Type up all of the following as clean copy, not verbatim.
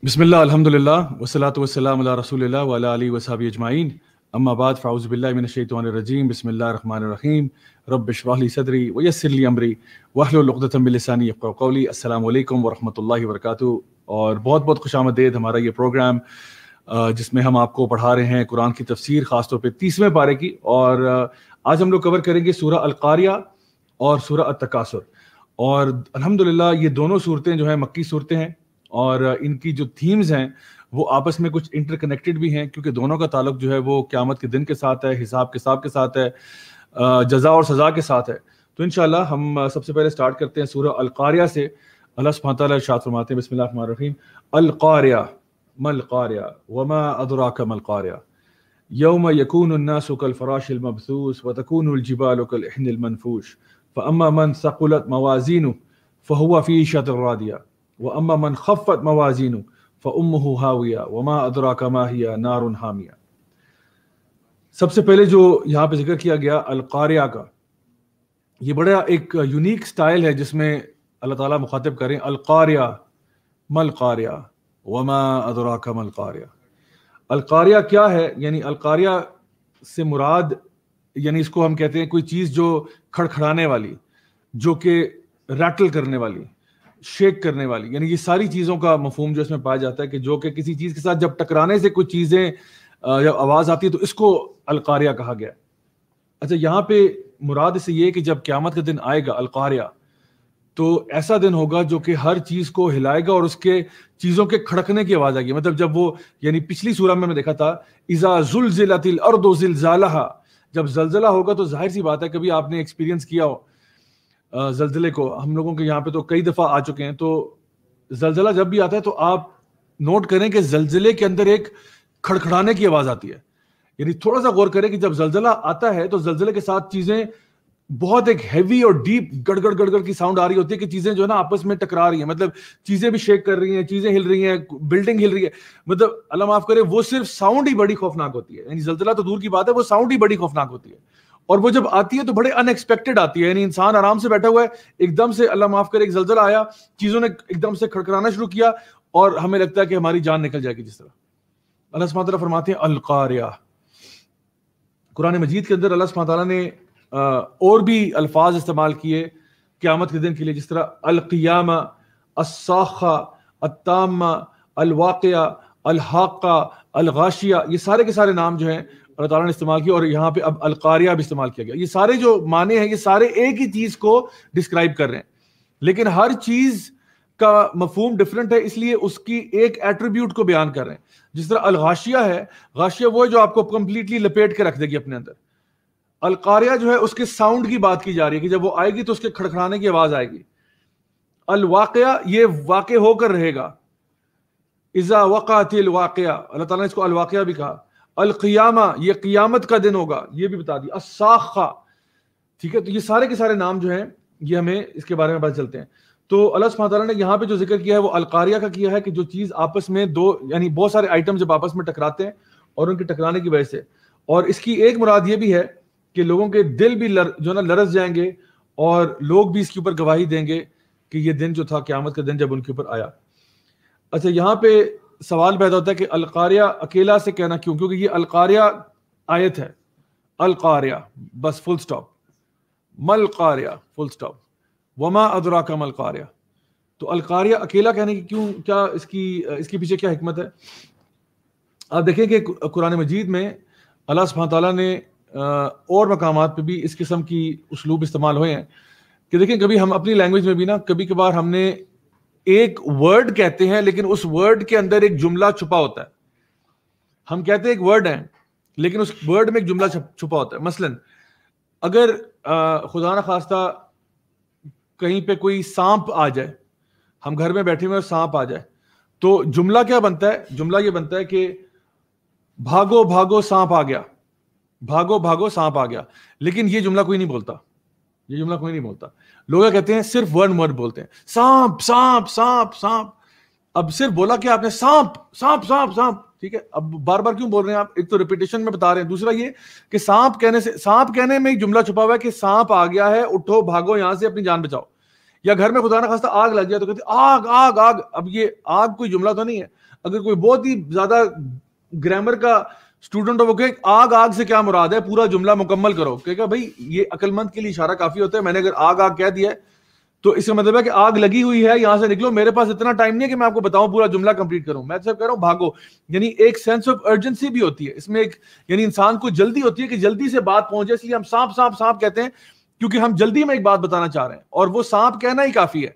بسم اللہ الحمدللہ والصلاۃ والسلام علی رسول اللہ وعلی آلہ وصحبہ اجمعین، اما بعد فاعوذ باللہ من الشیطان الرجیم، بسم اللہ الرحمن الرحیم، رب اشرح لی صدری ویسر لی امری واحلل عقدۃ من لسانی یفقہوا قولی۔ السلام علیکم ورحمۃ اللہ وبرکاتہ، اور بہت بہت خوش آمدید ہمارا یہ پروگرام جس میں ہم آپ کو پڑھا رہے ہیں قرآن کی تفسیر، خاص طور پہ 30ویں پارے کی، اور آج ہم لوگ کور کریں گے سورہ القاریہ اور سورہ التکاثر۔ اور الحمدللہ یہ دونوں صورتیں جو ہیں مکی صورتیں ہیں، اور ان کی جو تھیمز ہیں وہ آپس میں کچھ انٹر کنیکٹڈ بھی ہیں، کیونکہ دونوں کا تعلق جو ہے وہ قیامت کے دن کے ساتھ ہے، حساب کتاب کے ساتھ ہے، جزا اور سزا کے ساتھ ہے۔ تو انشاءاللہ ہم سب سے پہلے سٹارٹ کرتے ہیں سورہ القاریہ سے۔ اللہ سبحانہ تعالیٰ ارشاد فرماتے ہیں، بسم اللہ الرحمن الرحیم، القاریہ ما القاریہ وما ادراک ما القاریہ یوم یکون الناس کالفراش المبثوث وتکون الجبال کالعہن المنفوش فاما من ثقلت موازینہ فہو فی عیشۃ راضیہ وَأَمَّا مَنْ خَفَّتْ مَوَازِينُهُ فَأُمُّهُ هَاوِيَةٌ وَمَا أَدْرَاكَ مَا هِيَ نَارٌ حَامِيَةٌ۔ سب سے پہلے جو یہاں پہ ذکر کیا گیا القاریہ کا، یہ بڑا ایک یونیک سٹائل ہے جس میں اللہ تعالیٰ مخاطب کریں القاریہ ما القاریہ وما أدراك ما القاریہ۔ القاریہ کیا ہے؟ یعنی القاریہ سے مراد، یعنی اس کو ہم کہتے ہیں کوئی چیز جو کھڑکھڑانے والی، جو کہ ریٹل کرنے والی، شیک کرنے والی، یعنی یہ ساری چیزوں کا مفہوم جو اس میں پایا جاتا ہے کہ جو کہ کسی چیز کے ساتھ جب ٹکرانے سے کچھ چیزیں جب آواز آتی ہے تو اس کو القاریہ کہا گیا۔ اچھا، یہاں پہ مراد اس سے یہ کہ جب قیامت کا دن آئے گا القاریہ، تو ایسا دن ہوگا جو کہ ہر چیز کو ہلائے گا اور اس کے چیزوں کے کھڑکنے کی آواز آئے گی۔ مطلب جب وہ، یعنی پچھلی سورہ میں دیکھا تھا اذا زلزلت الارض زلزالہا، جب زلزلہ ہوگا تو ظاہر سی بات ہے کبھی آپ نے ایکسپیرینس کیا ہو زلزلے کو، ہم لوگوں کے یہاں پہ تو کئی دفعہ آ چکے ہیں، تو زلزلہ جب بھی آتا ہے تو آپ نوٹ کریں کہ زلزلے کے اندر ایک کھڑکھڑانے کی آواز آتی ہے۔ یعنی تھوڑا سا غور کریں کہ جب زلزلہ آتا ہے تو زلزلے کے ساتھ چیزیں بہت ایک ہیوی اور ڈیپ گڑ گڑ گڑ گڑ کی ساؤنڈ آ رہی ہوتی ہے کہ چیزیں جو ہے نا آپس میں ٹکرا رہی ہیں، مطلب چیزیں بھی شیک کر رہی ہیں، چیزیں ہل رہی ہیں، بلڈنگ ہل رہی ہے، مطلب اللہ معاف کرے وہ صرف ساؤنڈ ہی بڑی خوفناک ہوتی ہے۔ یعنی زلزلہ تو دور کی بات ہے، وہ ساؤنڈ ہی بڑی خوفناک ہوتی ہے، اور وہ جب آتی ہے تو بڑے ان ایکسپیکٹڈ آتی ہے۔ یعنی انسان آرام سے بیٹھا ہوا ہے، ایک دم سے اللہ معاف کرے ایک زلزلہ آیا، چیزوں نے ایک دم سے کھڑکھڑانا شروع کیا اور ہمیں لگتا ہے کہ ہماری جان نکل جائے گی جس طرح۔ اللہ سبحانہ تعالیٰ فرماتے ہیں القاریہ۔ قرآن مجید کے اندر اللہ سبحانہ تعالیٰ نے اور بھی الفاظ استعمال کیے قیامت کے دن کے لیے، جس طرح القیامہ، الصاخہ، التامہ، الواقعہ، الحاقہ، الغاشیہ، یہ سارے کے سارے نام جو ہیں اللہ تعالیٰ نے استعمال کیا، اور یہاں پہ اب القاریہ بھی استعمال کیا گیا۔ یہ سارے جو معنی ہیں یہ سارے ایک ہی چیز کو ڈسکرائب کر رہے ہیں، لیکن ہر چیز کا مفہوم ڈفرینٹ ہے، اس لیے اس کی ایک ایٹریبیوٹ کو بیان کر رہے ہیں۔ جس طرح الغاشیہ ہے، غاشیہ وہ ہے جو آپ کو کمپلیٹلی لپیٹ کے رکھ دے گی اپنے اندر۔ القاریہ جو ہے اس کے ساؤنڈ کی بات کی جا رہی ہے کہ جب وہ آئے گی تو اس کے کھڑکھڑانے کی آواز آئے گی۔ الواقعہ، یہ واقع ہو کر رہے گا، اذا وقعت الواقعہ، اللہ تعالیٰ نے اس کو الواقعہ بھی کہا۔ القیامہ، یہ قیامت کا دن ہوگا، یہ بھی بتا دیا۔ الصاخہ، ٹھیک ہے، تو یہ سارے کے سارے نام جو ہیں یہ ہمیں اس کے بارے میں پتہ چلتے ہیں۔ تو اللہ سبحانہ تعالیٰ نے یہاں پہ جو ذکر کیا ہے وہ القاریہ کا کیا ہے کہ جو چیز آپس میں دو، یعنی بہت سارے آئٹم جب آپس میں ٹکراتے ہیں اور ان کے ٹکرانے کی وجہ سے، اور اس کی ایک مراد یہ بھی ہے کہ لوگوں کے دل بھی جو نا لرز جائیں گے، اور لوگ بھی اس کے اوپر گواہی دیں گے کہ یہ دن جو تھا قیامت کا دن جب ان کے اوپر آیا۔ اچھا، یہاں پہ سوال پیدا ہوتا ہے کہ القاریہ اکیلا سے کہنا کیوں؟ کیونکہ یہ القاریہ آیت ہے، القاریہ بس فل سٹاپ، مل قاریہ فل سٹاپ، وما ادراک ما القاریہ۔ تو القاریہ اکیلا کہنے کی کیوں، کیا اس کے پیچھے کیا حکمت ہے؟ آپ دیکھیں کہ قرآن مجید میں اللہ سبحانہ تعالیٰ نے اور مقامات پہ بھی اس قسم کی اسلوب استعمال ہوئے ہیں کہ دیکھیں کبھی ہم اپنی لینگویج میں بھی نا کبھی کبھار ہم نے ایک ورڈ کہتے ہیں لیکن اس ورڈ کے اندر ایک جملہ چھپا ہوتا ہے۔ ہم کہتے ہیں ایک ورڈ ہے لیکن اس ورڈ میں ایک جملہ چھپا ہوتا ہے۔ مثلا اگر خدا نہ خواستہ کہیں پہ کوئی سانپ آ جائے، ہم گھر میں بیٹھے ہوئے اور سانپ آ جائے، تو جملہ کیا بنتا ہے؟ جملہ یہ بنتا ہے کہ بھاگو بھاگو سانپ آ گیا، بھاگو بھاگو سانپ آ گیا، لیکن یہ جملہ کوئی نہیں بولتا، یہ جملہ کوئی نہیں بولتا۔ لوگ کیا کہتے ہیں؟ صرف ون ورڈ بولتے ہیں، سانپ سانپ سانپ سانپ۔ اب صرف بولا کہ آپ نے سانپ سانپ سانپ سانپ، ٹھیک ہے، اب بار بار کیوں بول رہے ہیں آپ؟ ایک تو ریپیٹیشن میں بتا رہے ہیں، دوسرا یہ کہ سانپ کہنے سے، سانپ کہنے میں ایک جملہ چھپا ہوا ہے کہ سانپ آ گیا ہے، اٹھو بھاگو یہاں سے، اپنی جان بچاؤ۔ یا گھر میں خدا نہ خواستہ آگ لگ جائے تو کہتے آگ آگ آگ. اب یہ آگ کوئی جملہ تو نہیں ہے. اگر کوئی بہت ہی زیادہ گرامر کا اسٹوڈنٹ ہو وہ کہ آگ آگ سے کیا مراد ہے, پورا جملہ مکمل کرو, کہ بھائی یہ عقل مند کے لیے اشارہ کافی ہوتا ہے. میں نے اگر آگ آگ کہہ دیا ہے تو اس کا مطلب ہے کہ آگ لگی ہوئی ہے, یہاں سے نکلو. میرے پاس اتنا ٹائم نہیں ہے کہ میں آپ کو بتاؤں پورا جملہ کمپلیٹ کروں. میں صرف کہہ رہا ہوں بھاگو. یعنی ایک سینس آف ارجنسی بھی ہوتی ہے اس میں, ایک یعنی انسان کو جلدی ہوتی ہے کہ جلدی سے بات پہنچ جائے, اس لیے ہم سانپ سانپ سانپ کہتے ہیں کیونکہ ہم جلدی میں ایک بات بتانا چاہ رہے ہیں, اور وہ سانپ کہنا ہی کافی ہے.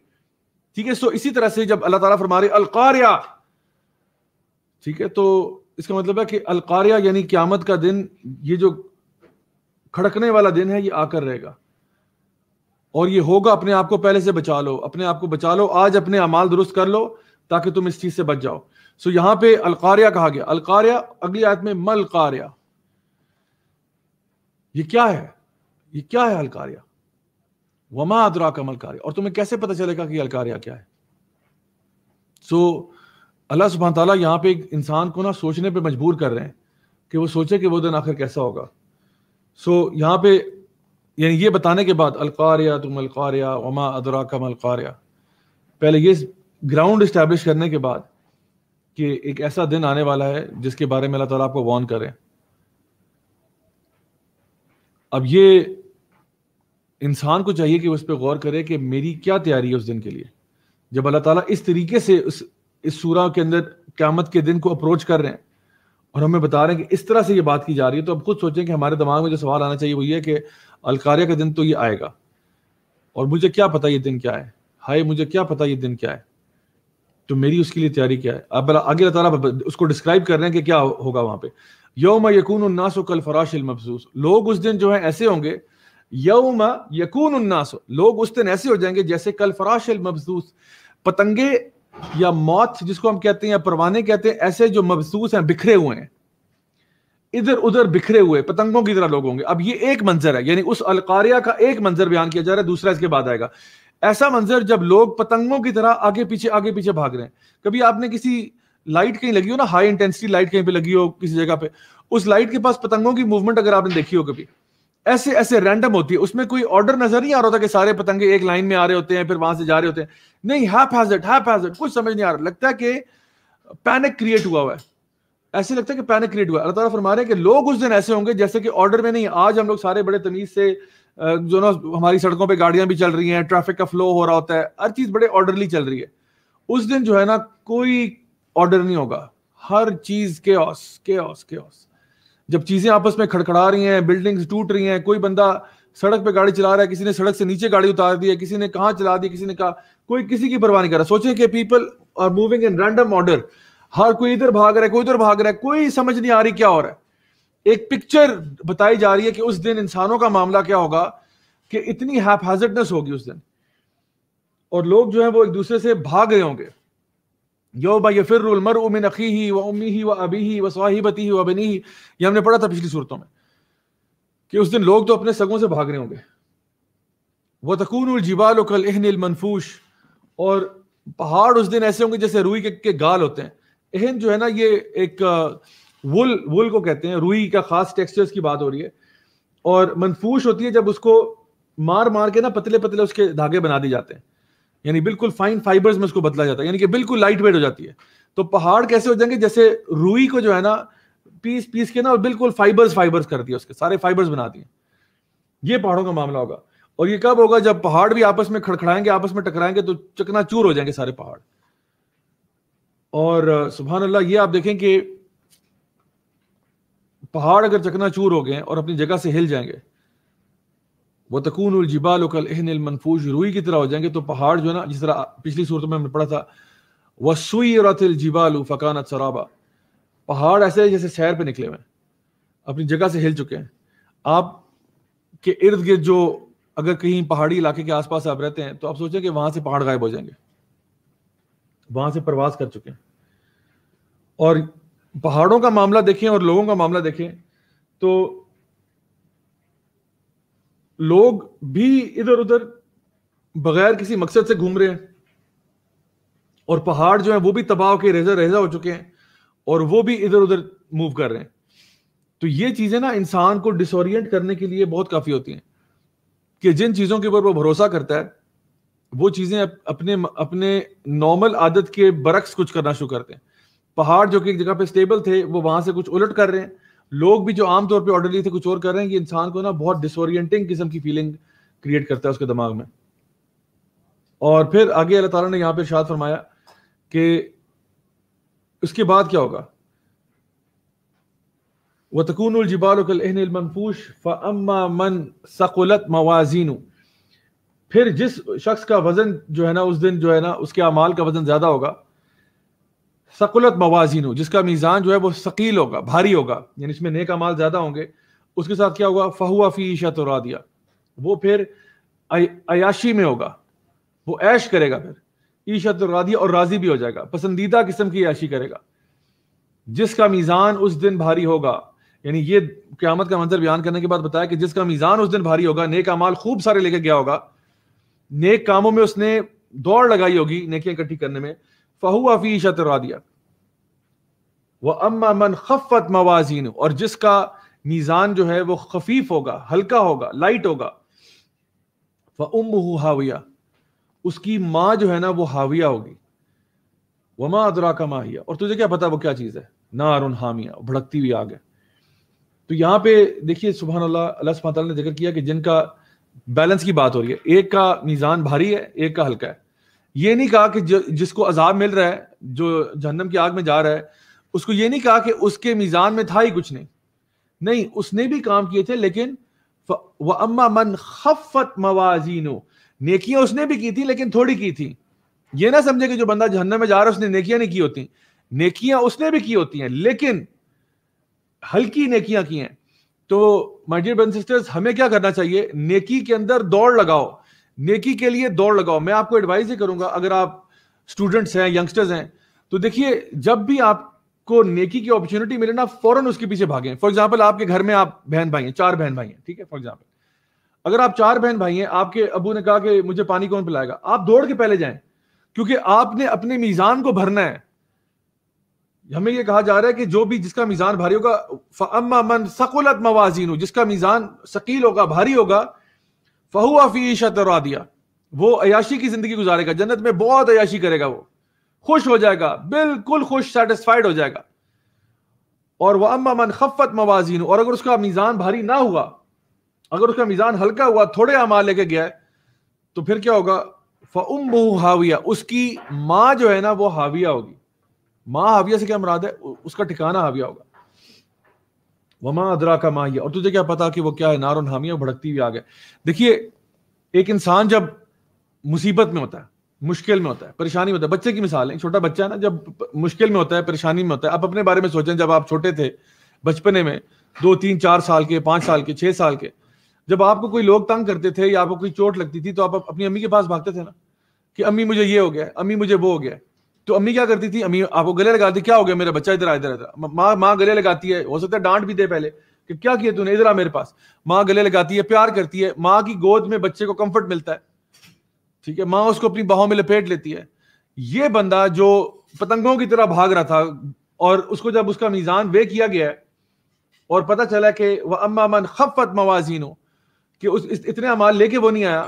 ٹھیک ہے, سو اسی طرح سے جب اللہ تعالیٰ فرما رہے القاریہ, ٹھیک ہے, تو اس کا مطلب ہے کہ القاریہ یعنی قیامت کا دن, یہ جو کھڑکنے والا دن ہے یہ آ کر رہے گا, اور یہ ہوگا. اپنے آپ کو پہلے سے بچا لو, اپنے آپ کو بچا لو, آج اپنے اعمال درست کر لو تاکہ تم اس چیز سے بچ جاؤ. سو یہاں پہ القاریہ کہا گیا. القاریہ اگلی آیت میں مل قاریہ, یہ کیا ہے, یہ کیا ہے القاریہ, وما ادراک مل قاریہ, اور تمہیں کیسے پتہ چلے گا کہ القاریہ کیا ہے. سو اللہ سبحانہ تعالیٰ یہاں پہ ایک انسان کو نا سوچنے پہ مجبور کر رہے ہیں کہ وہ سوچے کہ وہ دن آخر کیسا ہوگا. سو یہاں پہ یعنی یہ بتانے کے بعد القاریہ تم القاریہ وما ادراک ما القاریہ, پہلے یہ گراؤنڈ اسٹیبلش کرنے کے بعد کہ ایک ایسا دن آنے والا ہے جس کے بارے میں اللہ تعالیٰ آپ کو وارن کرے. اب یہ انسان کو چاہیے کہ وہ اس پہ غور کرے کہ میری کیا تیاری ہے اس دن کے لیے. جب اللہ تعالیٰ اس طریقے سے اس سورہ کے اندر قیامت کے دن کو اپروچ کر رہے ہیں اور ہمیں بتا رہے ہیں کہ اس طرح سے یہ بات کی جا رہی ہے, تو اب خود سوچیں کہ ہمارے دماغ میں جو سوال آنا چاہیے وہ یہ ہے کہ القاریہ کا دن تو یہ آئے گا, اور مجھے کیا پتا یہ دن کیا ہے, ہائے مجھے کیا پتا یہ دن کیا ہے, تو میری اس کے لیے تیاری کیا ہے. اب آگے اللہ تعالیٰ اس کو ڈسکرائب کر رہے ہیں کہ کیا ہوگا وہاں پہ. یوم یکون الناس کالفراش المبثوث, لوگ اس دن جو ہیں ایسے ہوں گے. یوم یکون الناس, لوگ اس دن ایسے ہو جائیں گے جیسے کالفراش المبثوث, پتنگے یا موت جس کو ہم کہتے ہیں یا پروانے کہتے ہیں, ایسے جو مبثوث ہیں, بکھرے ہوئے ہیں, ادھر ادھر بکھرے ہوئے پتنگوں کی طرح لوگ ہوں گے. اب یہ ایک منظر ہے, یعنی اس القاریہ کا ایک منظر بیان کیا جا رہا ہے, دوسرا اس کے بعد آئے گا. ایسا منظر جب لوگ پتنگوں کی طرح آگے پیچھے بھاگ رہے ہیں. کبھی آپ نے کسی لائٹ کہیں لگی ہو نا, ہائی انٹینسٹی لائٹ کہیں پہ لگی ہو کسی جگہ پہ, اس لائٹ کے پاس پتنگوں کی موومنٹ اگر آپ نے دیکھی ہو کبھی, ایسے رینڈم ہوتی ہے, اس میں کوئی آرڈر نظر نہیں آ رہا ہوتا کہ سارے پتنگے ایک لائن میں آ رہے ہوتے ہیں پھر وہاں سے جا رہے ہوتے ہیں. نہیں, ہیپ ہیزٹ کچھ سمجھ نہیں آ رہا, لگتا ہے کہ پینک کریٹ ہوا ہے, ایسے لگتا ہے کہ پینک کریٹ ہوا ہے. اللہ تعالیٰ فرما رہے ہیں کہ لوگ اس دن ایسے ہوں گے جیسے کہ آرڈر میں نہیں. آج ہم لوگ سارے بڑے تمیز سے جو نا ہماری سڑکوں پہ گاڑیاں بھی چل رہی ہیں, ٹریفک کا فلو ہو رہا ہوتا ہے, ہر چیز بڑے آرڈرلی چل رہی ہے. اس دن جو ہے نا کوئی آرڈر نہیں ہوگا, ہر چیز کیوس کیوس کیوس. جب چیزیں آپس میں کھڑکھڑا رہی ہیں, بلڈنگز ٹوٹ رہی ہیں, کوئی بندہ سڑک پہ گاڑی چلا رہا ہے, کسی نے سڑک سے نیچے گاڑی اتار دی ہے, کسی نے کہاں چلا دی, کسی نے کہا, کوئی کسی کی پرواہ نہیں کر رہا. سوچیں کہ people are moving in random order, ہر کوئی ادھر بھاگ رہا ہے, کوئی ادھر بھاگ رہا ہے, کوئی سمجھ نہیں آ رہی کیا ہو رہا ہے. ایک پکچر بتائی جا رہی ہے کہ اس دن انسانوں کا معاملہ کیا ہوگا, کہ اتنی ہیپ ہیزڈنس ہوگی اس دن, اور لوگ جو ہیں وہ ایک دوسرے سے بھاگ رہے ہوں گے. یوم یفر المرء من اخیہ وامہ وابیہ وصاحبتہ وبنیہ, یہ ہم نے پڑھا تھا پچھلی صورتوں میں کہ اس دن لوگ تو اپنے سگوں سے بھاگ رہے ہوں گے. وتکون الجبال کالعہن المنفوش, اور پہاڑ اس دن ایسے ہوں گے جیسے روئی کے گال ہوتے ہیں. عہن جو ہے نا یہ ایک وول کو کہتے ہیں, روئی کا خاص ٹیکسچرز کی بات ہو رہی ہے. اور منفوش ہوتی ہے جب اس کو مار مار کے نا پتلے پتلے اس کے دھاگے بنا دی جاتے ہیں, یعنی بالکل فائن فائبرز میں اس کو بدلا جاتا ہے, یعنی کہ بالکل لائٹ ویٹ ہو جاتی ہے. تو پہاڑ کیسے ہو جائیں گے جیسے روئی کو جو ہے نا پیس پیس کے نا بالکل فائبرز کر دیا, اس کے سارے فائبرز بنا دیے. یہ پہاڑوں کا معاملہ ہوگا. اور یہ کب ہوگا, جب پہاڑ بھی آپس میں کھڑکھڑائیں گے, آپس میں ٹکرائیں گے تو چکنا چور ہو جائیں گے سارے پہاڑ. اور سبحان اللہ, یہ آپ دیکھیں کہ پہاڑ اگر چکنا چور ہو گئے اور اپنی جگہ سے ہل جائیں گے, وَتَكُونُ الْجِبَالُ كَالْعِهْنِ الْمَنْفُوشِ, روئی کی طرح ہو جائیں گے, تو پہاڑ جو ہے نا, جس طرح پچھلی صورت میں ہم نے پڑھا تھا وَسُيِّرَتِ الْجِبَالُ فَكَانَتْ سَرَابًا, پہاڑ ایسے جیسے سیر پہ نکلے ہوئے ہیں, اپنی جگہ سے ہل چکے ہیں. آپ کے ارد گرد جو اگر کہیں پہاڑی علاقے کے آس پاس آپ رہتے ہیں تو آپ سوچیں کہ وہاں سے پہاڑ غائب ہو جائیں گے, وہاں سے پرواز کر چکے ہیں. اور پہاڑوں کا معاملہ دیکھیں اور لوگوں کا معاملہ دیکھیں تو لوگ بھی ادھر ادھر بغیر کسی مقصد سے گھوم رہے ہیں, اور پہاڑ جو ہیں وہ بھی تباہ ہو کے ریزہ ہو چکے ہیں, اور وہ بھی ادھر ادھر موو کر رہے ہیں. تو یہ چیزیں نا انسان کو ڈس اورینٹ کرنے کے لیے بہت کافی ہوتی ہیں, کہ جن چیزوں کے اوپر وہ بھروسہ کرتا ہے وہ چیزیں اپنے نارمل عادت کے برعکس کچھ کرنا شروع کرتے ہیں. پہاڑ جو کہ ایک جگہ پہ اسٹیبل تھے وہ وہاں سے کچھ الٹ کر رہے ہیں. لوگ بھی جو عام طور پہ آرڈرلی تھے کچھ اور کر رہے ہیں. یہ انسان کو نا بہت ڈس اورینٹنگ قسم کی فیلنگ کریٹ کرتا ہے اس کے دماغ میں. اور پھر آگے اللہ تعالیٰ نے یہاں پہ ارشاد فرمایا کہ اس کے بعد کیا ہوگا, وَتَكُونُ الْجِبَالُ كَالْعِهْنِ الْمَنْفُوشِ فَأَمَّا مَنْ ثَقُلَتْ مَوَازِينُهُ. پھر جس شخص کا وزن جو ہے نا اس دن جو ہے نا اس کے اعمال کا وزن زیادہ ہوگا, ثقلت موازینہ, جس کا میزان جو ہے وہ ثقیل ہوگا, بھاری ہوگا, یعنی اس میں نیک اعمال زیادہ ہوں گے, اس کے ساتھ کیا ہوگا, فہو فی عیشۃ راضیہ, وہ پھر عیاشی میں ہوگا, وہ عیش کرے گا, پھر عیشۃ راضیہ, اور راضی بھی ہو جائے گا, پسندیدہ قسم کی عیاشی کرے گا. جس کا میزان اس دن بھاری ہوگا, یعنی یہ قیامت کا منظر بیان کرنے کے بعد بتایا کہ جس کا میزان اس دن بھاری ہوگا, نیک اعمال خوب سارے لے کے گیا ہوگا, نیک کاموں میں اس نے دوڑ لگائی ہوگی نیکیاں اکٹھی کرنے میں, فہو فی عیشۃ راضیہ. وَأَمَّا مَنْ خَفَّتْ مَوَازِينُهُ, اور جس کا میزان جو ہے وہ خفیف ہوگا, ہلکا ہوگا, لائٹ ہوگا, فَأُمُّهُ ہاویہ, اس کی ماں جو ہے نا وہ ہاویہ ہوگی. وَمَا أَدْرَاكَ مَا هِيَ, اور تجھے کیا پتا وہ کیا چیز ہے, نار حامیہ, بھڑکتی ہوئی آگ ہے. تو یہاں پہ دیکھیے سبحان اللہ, اللہ سبحانہ تعالیٰ نے ذکر کیا کہ جن کا بیلنس کی بات ہو رہی ہے, ایک کا میزان بھاری ہے, ایک کا ہلکا ہے. یہ نہیں کہا کہ جس کو عذاب مل رہا ہے, جو جہنم کی آگ میں جا رہا ہے, اس کو یہ نہیں کہا کہ اس کے میزان میں تھا ہی کچھ نہیں. نہیں, اس نے بھی کام کیے تھے, لیکن وَأَمَّا مَنْ خَفَّتْ مَوَازِينُهُ, نیکیاں اس نے بھی کی تھی لیکن تھوڑی کی تھی. یہ نہ سمجھے کہ جو بندہ جہنم میں جا رہا ہے اس نے نیکیاں نہیں کی ہوتی, نیکیاں اس نے بھی کی ہوتی ہیں لیکن ہلکی نیکیاں کی ہیں. تو my dear brothers and sisters, ہمیں کیا کرنا چاہیے, نیکی کے اندر دوڑ لگاؤ, نیکی کے لیے دوڑ لگاؤ. میں آپ کو ایڈوائز ہی کروں گا, اگر آپ اسٹوڈنٹس ہیں, ینگسٹرز ہیں, تو دیکھیے جب بھی آپ کو نیکی کی اپرچونٹی ملے نا, فوراً اس کے پیچھے بھاگیں. فار ایگزامپل آپ کے گھر میں آپ بہن بھائی ہیں, 4 بہن بھائی ہیں, ٹھیک ہے, فار ایگزامپل اگر آپ 4 بہن بھائی ہیں, آپ کے ابو نے کہا کہ مجھے پانی کون پلائے گا, آپ دوڑ کے پہلے جائیں, کیونکہ آپ نے اپنے میزان کو بھرنا ہے. ہمیں یہ کہا جا رہا ہے کہ جو بھی جس کا میزان بھاری ہوگا, فَأَمَّا مَنْ ثَقُلَتْ مَوَازِينُهُ, جس کا میزان ثقیل ہوگا, بھاری ہوگا, فَهُوَ فِي عِيشَةٍ رَاضِيَةٍ, وہ عیاشی کی زندگی گزارے گا, جنت میں بہت عیاشی کرے گا, وہ خوش ہو جائے گا, بالکل خوش, سیٹسفائیڈ ہو جائے گا. اور وَأَمَّا مَنْ خَفَّتْ مَوَازِينُهُ, اور اگر اس کا میزان بھاری نہ ہوا, اگر اس کا میزان ہلکا ہوا, تھوڑے اعمال لے کے گیا ہے, تو پھر کیا ہوگا, فَأُمُّهُ هَاوِيَةٌ, اس کی ماں جو ہے نا وہ ہاویہ ہوگی. ماں ہاویہ سے کیا مراد ہے, اس کا ٹھکانہ ہاویہ ہوگا. وما ادراک ما ہی, اور تجھے کیا پتا کہ وہ کیا ہے, نار حامیہ, بھڑکتی ہوئی آگ ہے. دیکھیے ایک انسان جب مصیبت میں ہوتا ہے, مشکل میں ہوتا ہے, پریشانی میں ہوتا ہے, بچے کی مثال ہے, چھوٹا بچہ ہے نا, جب مشکل میں ہوتا ہے, پریشانی میں ہوتا ہے. آپ اپنے بارے میں سوچیں, جب آپ چھوٹے تھے بچپنے میں, 2 3 4 سال کے, 5 سال کے, 6 سال کے, جب آپ کو کوئی لوگ تنگ کرتے تھے یا آپ کو کوئی چوٹ لگتی تھی, تو آپ اپنی امی کے پاس بھاگتے تھے نا, کہ امی مجھے یہ ہو گیا, امی مجھے وہ ہو گیا. تو امی کیا کرتی تھی, امی آپ کو گلے لگاتی, کیا ہو گیا میرا بچہ, ادھر ادھر ادھر. ماں گلے لگاتی ہے, ہو سکتا ہے ڈانٹ بھی دے پہلے کہ کیا کیا تو نے, ادھر آ میرے پاس. ماں گلے لگاتی ہے, پیار کرتی ہے, ماں کی گود میں بچے کو کمفرٹ ملتا ہے, ٹھیک ہے, ماں اس کو اپنی باہوں میں لپیٹ لیتی ہے. یہ بندہ جو پتنگوں کی طرح بھاگ رہا تھا, اور اس کو جب اس کا میزان وے کیا گیا ہے اور پتہ چلا کہ وَأَمَّا مَنْ خَفَّتْ مَوَازِينُهُ, کہ اتنے اعمال لے کے وہ نہیں آیا,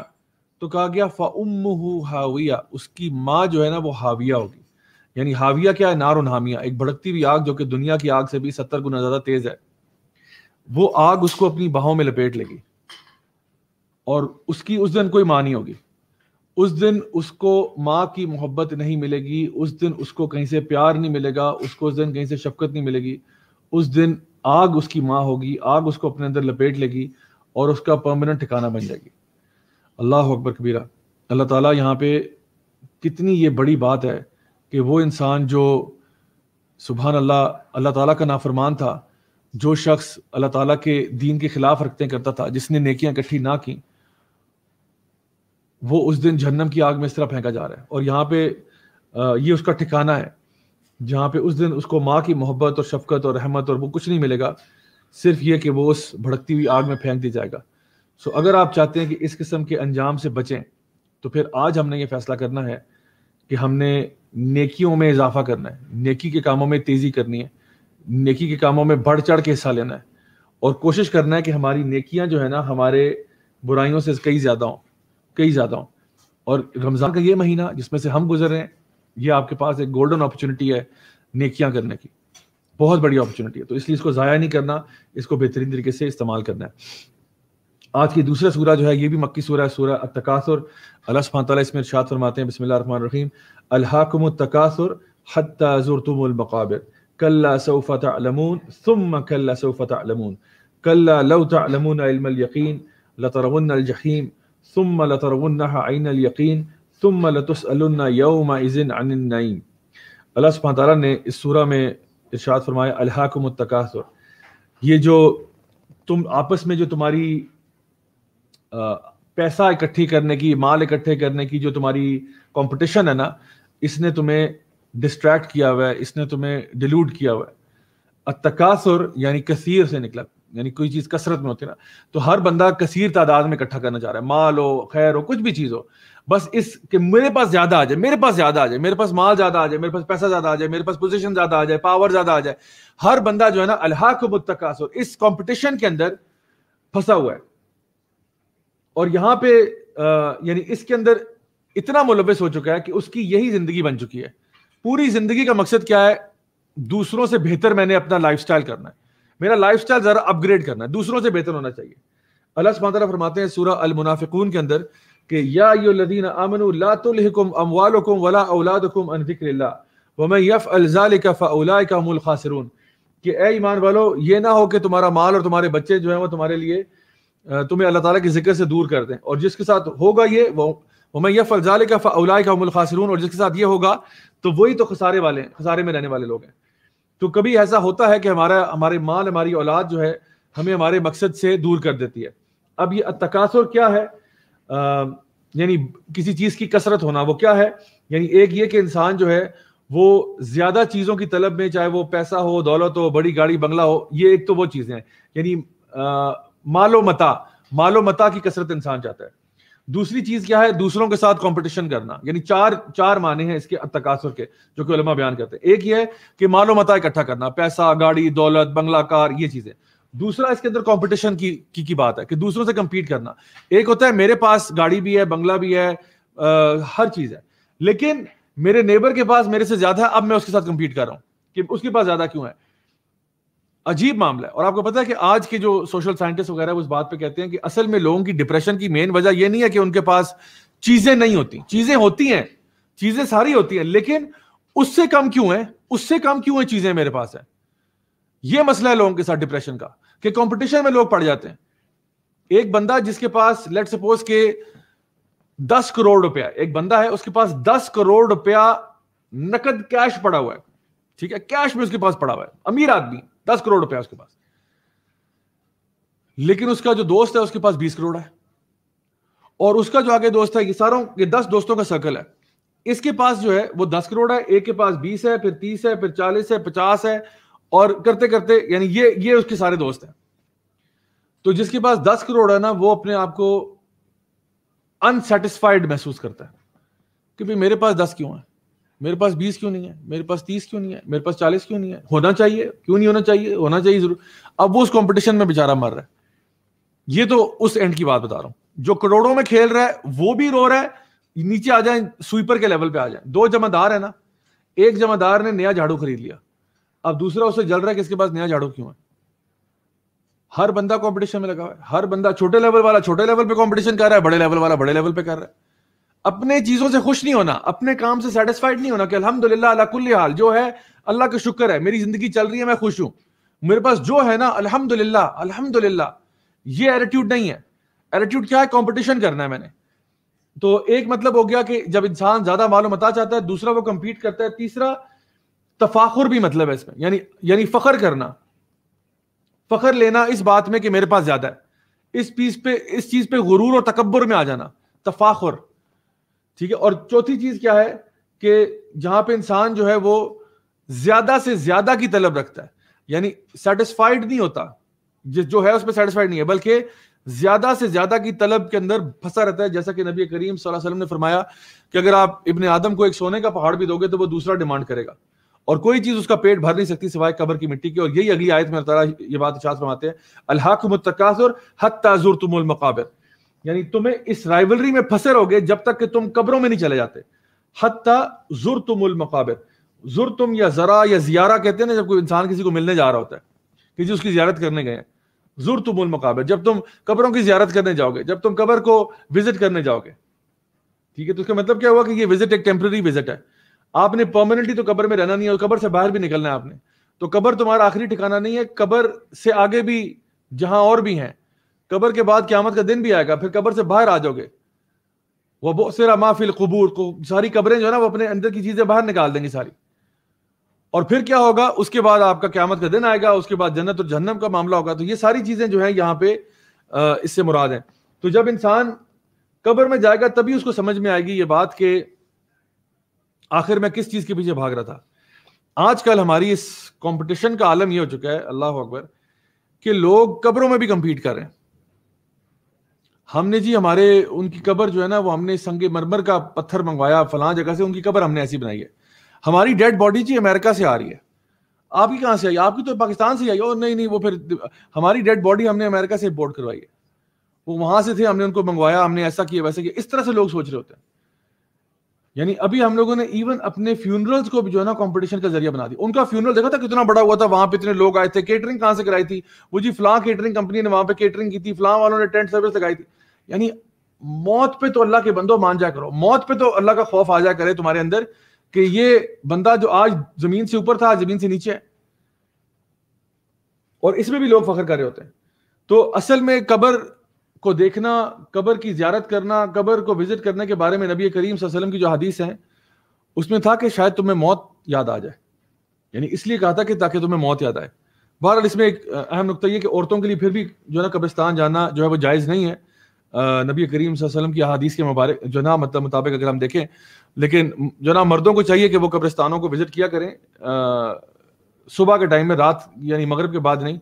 تو کہا گیا فَأُمُّهُ ہاویہ, اس کی ماں جو ہے نا وہ ہاویہ ہوگی. یعنی ہاویہ کیا ہے, نار حامیہ, ایک بھڑکتی ہوئی آگ جو کہ دنیا کی آگ سے بھی 70 گنا زیادہ تیز ہے. وہ آگ اس کو اپنی باہوں میں لپیٹ لے گی, اور اس کی اس دن کوئی ماں نہیں ہوگی. اس دن اس کو ماں کی محبت نہیں ملے گی, اس دن اس کو کہیں سے پیار نہیں ملے گا, اس کو اس دن کہیں سے شفقت نہیں ملے گی. اس دن آگ اس کی ماں ہوگی, آگ اس کو اپنے اندر لپیٹ لے گی, اور اس کا پرماننٹ ٹھکانہ بن جائے گی. اللہ اکبر کبیرہ. اللہ تعالیٰ یہاں پہ کتنی یہ بڑی بات ہے کہ وہ انسان جو سبحان اللہ اللہ تعالیٰ کا نافرمان تھا, جو شخص اللہ تعالیٰ کے دین کے خلاف حرکتیں کرتا تھا, جس نے نیکیاں اکٹھی نہ کی, وہ اس دن جہنم کی آگ میں اس طرح پھینکا جا رہا ہے. اور یہاں پہ یہ اس کا ٹھکانہ ہے, جہاں پہ اس دن اس کو ماں کی محبت اور شفقت اور رحمت اور وہ کچھ نہیں ملے گا, صرف یہ کہ وہ اس بھڑکتی ہوئی آگ میں پھینک دیا جائے گا. سو اگر آپ چاہتے ہیں کہ اس قسم کے انجام سے بچیں, تو پھر آج ہم نے یہ فیصلہ کرنا ہے کہ ہم نے نیکیوں میں اضافہ کرنا ہے, نیکی کے کاموں میں تیزی کرنی ہے, نیکی کے کاموں میں بڑھ چڑھ کے حصہ لینا ہے, اور کوشش کرنا ہے کہ ہماری نیکیاں جو ہے نا ہمارے برائیوں سے کئی زیادہ ہوں. اور رمضان کا یہ مہینہ جس میں سے ہم گزر رہے ہیں، یہ آپ کے پاس ایک گولڈن اپرچونٹی ہے نیکیاں کرنے کی، بہت بڑی اپرچونٹی ہے، تو اس لیے اس کو ضائع نہیں کرنا، اس کو بہترین طریقے سے استعمال کرنا ہے۔ آج کی دوسرا سورہ جو ہے یہ بھی مکی سورہ ہے، سورہ التکاثر۔ اللہ سبحانہ تعالیٰ اس میں ارشاد فرماتے ہیں، بسم اللہ الرحمن الرحیم، الہاکم التکاثر حتی زرتم المقابر کلا سوف تعلمون ثم کلا سوف تعلمون کلا لو تعلمون علم الیقین لترون الجحیم ثم لترونها عین الیقین ثم لتسألن یومئذ عن النعیم۔ اللہ سبحانہ تعالیٰ نے اس سورہ میں ارشاد فرمایا الہاکم التکاثر، یہ جو تم آپس میں جو تمہاری پیسہ اکٹھی کرنے کی، مال اکٹھے کرنے کی جو تمہاری کمپٹیشن ہے نا، اس نے تمہیں ڈسٹریکٹ کیا ہوا ہے، اس نے تمہیں ڈیلوٹ کیا ہوا ہے۔ التکاثر یعنی کثیر سے نکلا، یعنی کوئی چیز کثرت میں ہوتی ہے نا، تو ہر بندہ کثیر تعداد میں اکٹھا کرنا چاہ رہا ہے، مال ہو، خیر ہو، کچھ بھی چیز ہو، بس اس کہ میرے پاس زیادہ آ جائے، میرے پاس زیادہ آ جائے، میرے پاس مال زیادہ آ جائے، میرے پاس پیسہ زیادہ آ جائے، میرے پاس پوزیشن زیادہ آ جائے، پاور زیادہ آ جائے۔ ہر بندہ جو ہے نا الہاکم التکاثر، اس کمپٹیشن کے اندر پھنسا ہوا ہے، اور یہاں پہ یعنی اس کے اندر اتنا ملوث ہو چکا ہے کہ اس کی یہی زندگی بن چکی ہے۔ پوری زندگی کا مقصد کیا ہے؟ دوسروں سے بہتر میں نے اپنا لائف سٹائل کرنا ہے، میرا لائف سٹائل ذرا اپ گریڈ کرنا ہے، دوسروں سے بہتر ہونا چاہیے۔ اللہ سبحانہ تعالیٰ فرماتے ہیں سورہ المنافقون کے اندر کہ یا ایھا الذین آمنوا لا تلہکم اموالکم ولا اولادکم عن ذکر اللہ ومن یفعل ذلک فاولئک هم الخاسرون، کہ اے ایمان والو یہ نہ ہو کہ تمہارا مال اور تمہارے بچے جو ہیں وہ تمہارے لیے تمہیں اللہ تعالیٰ کے ذکر سے دور کر دیں، اور جس کے ساتھ ہوگا یہ وَمَن يَفْعَلْ ذَلِكَ فَأُولَٰئِكَ هُمُ الْخَاسِرُونَ، اور جس کے ساتھ یہ ہوگا تو وہی تو خسارے والے ہیں، خسارے میں رہنے والے لوگ ہیں۔ تو کبھی ایسا ہوتا ہے کہ ہمارے مال، ہماری اولاد جو ہے ہمیں ہمارے مقصد سے دور کر دیتی ہے۔ اب یہ التکاثر کیا ہے؟ یعنی کسی چیز کی کثرت ہونا، وہ کیا ہے؟ یعنی ایک یہ کہ انسان جو ہے وہ زیادہ چیزوں کی طلب میں، چاہے وہ پیسہ ہو، دولت ہو، بڑی گاڑی بنگلہ ہو، یہ ایک تو وہ چیزیں ہیں، یعنی مال و متا کی کثرت انسان چاہتا ہے۔ دوسری چیز کیا ہے؟ دوسروں کے ساتھ کمپٹیشن کرنا، یعنی چار معنی ہیں اس کے التکاثر کے جو کہ علماء بیان کرتے ہیں۔ ایک یہ ہے کہ مال و متا اکٹھا کرنا، پیسہ، گاڑی، دولت، بنگلہ، کار، یہ چیزیں۔ دوسرا اس کے اندر کمپٹیشن کی بات ہے کہ دوسروں سے کمپیٹ کرنا۔ ایک ہوتا ہے میرے پاس گاڑی بھی ہے، بنگلہ بھی ہے، ہر چیز ہے، لیکن میرے نیبر کے پاس میرے سے زیادہ ہے، اب میں اس کے ساتھ کمپیٹ کر رہا ہوں کہ اس کے پاس زیادہ کیوں ہے۔ عجیب معاملہ ہے۔ اور آپ کو پتا ہے کہ آج کے جو سوشل سائنٹسٹ وغیرہ اس بات پہ کہتے ہیں کہ اصل میں لوگوں کی ڈپریشن کی مین وجہ یہ نہیں ہے کہ ان کے پاس چیزیں نہیں ہوتی، چیزیں ہوتی ہیں، چیزیں ساری ہوتی ہیں، لیکن اس سے کم کیوں ہیں، اس سے کم کیوں ہیں چیزیں میرے پاس ہیں۔ یہ مسئلہ ہے لوگوں کے ساتھ ڈپریشن کا کہ کمپٹیشن میں لوگ پڑ جاتے ہیں۔ ایک بندہ جس کے پاس لیٹ سپوز کہ 10 کروڑ روپیہ، ایک بندہ ہے اس کے پاس 10 کروڑ روپیہ نقد کیش پڑا ہوا ہے، ٹھیک ہے، کیش میں اس کے پاس پڑا ہوا ہے، امیر آدمی، 10 کروڑ روپیہ اس کے پاس، لیکن اس کا جو دوست ہے اس کے پاس 20 کروڑ ہے، اور اس کا جو آگے دوست ہے، یہ 10 دوستوں کا سرکل ہے، اس کے پاس جو ہے وہ 10 کروڑ ہے، ایک کے پاس 20 ہے، پھر 30 ہے، پھر 40 ہے، 50 ہے، اور کرتے کرتے یعنی یہ اس کے سارے دوست ہیں۔ تو جس کے پاس 10 کروڑ ہے نا، وہ اپنے آپ کو انسیٹسفائیڈ محسوس کرتا ہے کہ بھئی میرے پاس 10 کیوں ہے، میرے پاس 20 کیوں نہیں ہے، میرے پاس 30 کیوں نہیں ہے، میرے پاس 40 کیوں نہیں ہے، ہونا چاہیے، کیوں نہیں ہونا چاہیے، ہونا چاہیے ضرور۔ اب وہ اس کمپٹیشن میں بیچارہ مر رہا ہے۔ یہ تو اس اینڈ کی بات بتا رہا ہوں، جو کروڑوں میں کھیل رہا ہے وہ بھی رو رہا ہے، نیچے آ جائیں، سویپر کے لیول پہ آ جائیں۔ 2 جمع دار ہے نا، ایک جمع دار نے نیا جھاڑو خرید لیا، اب دوسرا اسے جل رہا ہے کہ اس کے پاس نیا جھاڑو کیوں ہے۔ ہر بندہ کمپٹیشن میں لگا ہوا ہے، ہر بندہ، چھوٹے لیول والا چھوٹے لیول پہ کمپٹیشن کر رہا ہے، بڑے لیول والا بڑے لیول پہ کر رہا ہے۔ اپنے چیزوں سے خوش نہیں ہونا، اپنے کام سے سیٹسفائیڈ نہیں ہونا کہ الحمدللہ علی کل حال، جو ہے اللہ کا شکر ہے، میری زندگی چل رہی ہے، میں خوش ہوں، میرے پاس جو ہے نا الحمدللہ الحمدللہ۔ یہ ایٹیٹیوڈ نہیں ہے۔ ایٹیٹیوڈ کیا ہے؟ کمپٹیشن کرنا ہے میں نے۔ تو ایک مطلب ہو گیا کہ جب انسان زیادہ مال و متا چاہتا ہے، دوسرا وہ کمپیٹ کرتا ہے، تیسرا تفاخر بھی مطلب ہے اس میں، یعنی فخر کرنا، فخر لینا اس بات میں کہ میرے پاس زیادہ ہے، اس چیز پہ غرور اور تکبر میں آ جانا، تفاخر، ٹھیک ہے۔ اور چوتھی چیز کیا ہے کہ جہاں پہ انسان جو ہے وہ زیادہ سے زیادہ کی طلب رکھتا ہے، یعنی سیٹسفائیڈ نہیں ہوتا، جو ہے اس پہ سیٹسفائیڈ نہیں ہے، بلکہ زیادہ سے زیادہ کی طلب کے اندر پھنسا رہتا ہے۔ جیسا کہ نبی کریم صلی اللہ علیہ وسلم نے فرمایا کہ اگر آپ ابن آدم کو ایک سونے کا پہاڑ بھی دو گے تو وہ دوسرا ڈیمانڈ کرے گا، اور کوئی چیز اس کا پیٹ بھر نہیں سکتی سوائے قبر کی مٹی کی۔ اور یہی اگلی آیت میں اللہ تعالیٰ یہ بات ارشاد فرماتے ہیں، الہاکم التکاثر حتی زرتم المقابر، یعنی تمہیں اس رائیولری میں پھنسے رہو گے جب تک کہ تم قبروں میں نہیں چلے جاتے. حتی زرتم المقابر. زرتم یا ذرا یا زیارہ کہتے ہیں نا جب کوئی انسان کسی کو ملنے جا رہا ہوتا ہے کہ جی اس کی زیارت کرنے گئے ہیں. زرتم المقابر, جب تم قبروں کی زیارت کرنے جاؤ گے, جب تم قبر کو وزٹ کرنے جاؤ گے, ٹھیک ہے, تو اس کا مطلب کیا ہوا کہ یہ وزٹ ایک ٹیمپرری وزٹ ہے. آپ نے پرماننٹلی تو قبر میں رہنا نہیں ہے, اور قبر سے باہر بھی نکلنا ہے آپ نے. تو قبر تمہارا آخری ٹھکانہ نہیں ہے, قبر سے آگے بھی جہاں اور بھی ہیں, قبر کے بعد قیامت کا دن بھی آئے گا, پھر قبر سے باہر آ جاؤ گے. وَبُعْثِرَ مَا فِي الْقُبُورِ, کو ساری قبریں جو ہے نا وہ اپنے اندر کی چیزیں باہر نکال دیں گی ساری. اور پھر کیا ہوگا, اس کے بعد آپ کا قیامت کا دن آئے گا, اس کے بعد جنت اور جہنم کا معاملہ ہوگا. تو یہ ساری چیزیں جو ہیں یہاں پہ اس سے مراد ہیں. تو جب انسان قبر میں جائے گا تبھی اس کو سمجھ میں آئے گی یہ بات کہ آخر میں کس چیز کے پیچھے بھاگ رہا تھا. آج کل ہماری اس کمپٹیشن کا عالم یہ ہو چکا ہے, اللہ اکبر, کہ لوگ قبروں میں بھی کمپیٹ کر رہے ہیں. ہم نے جی ہمارے ان کی قبر جو ہے نا وہ ہم نے سنگ مرمر کا پتھر منگوایا فلاں جگہ سے, ان کی قبر ہم نے ایسی بنائی ہے. ہماری ڈیڈ باڈی جی امریکہ سے آ رہی ہے, آپ کی کہاں سے آئی, آپ کی تو پاکستان سے آئی. اور نہیں, وہ پھر ہماری ڈیڈ باڈی ہم نے امریکہ سے امپورٹ کروائی ہے, وہ وہاں سے تھے, ہم نے ان کو منگوایا, ہم نے ایسا کیا ویسا کیا. اس طرح سے لوگ سوچ رہے ہوتے ہیں. یعنی ابھی ہم لوگوں نے ایون اپنے فیونرلز کو بھی جو ہے نا کمپٹیشن کا ذریعہ بنا دیا. ان کا فیونرل دیکھا تھا کتنا بڑا ہوا تھا, وہاں پہ اتنے لوگ آئے تھے, کیٹرنگ کہاں سے کرائی تھی, وہ جی فلاں کیٹرنگ کمپنی نے وہاں پہ کیٹرنگ کی تھی, فلاں والوں نے ٹینٹ سروس لگائی تھی. یعنی موت پہ تو اللہ کے بندوں مان جا کرو, موت پہ تو اللہ کا خوف آ جا کرے تمہارے اندر کہ یہ بندہ جو آج زمین سے اوپر تھا آج زمین سے نیچے ہے. اور اس میں بھی لوگ فخر کر رہے ہوتے ہیں. تو اصل میں قبر کو دیکھنا, قبر کی زیارت کرنا, قبر کو وزٹ کرنے کے بارے میں نبی کریم صلی اللہ علیہ وسلم کی جو حدیث ہیں اس میں تھا کہ شاید تمہیں موت یاد آ جائے. یعنی اس لیے کہا تھا کہ تاکہ تمہیں موت یاد آئے. بہرحال اس میں ایک اہم نقطہ یہ کہ عورتوں کے لیے پھر بھی جو ہے نا قبرستان جانا جو ہے وہ جائز نہیں ہے نبی کریم صلی اللہ علیہ وسلم کی احادیث کے مبارک جو نا مطابق اگر ہم دیکھیں. لیکن جو نا مردوں کو چاہیے کہ وہ قبرستانوں کو وزٹ کیا کریں صبح کے ٹائم میں, رات یعنی مغرب کے بعد نہیں,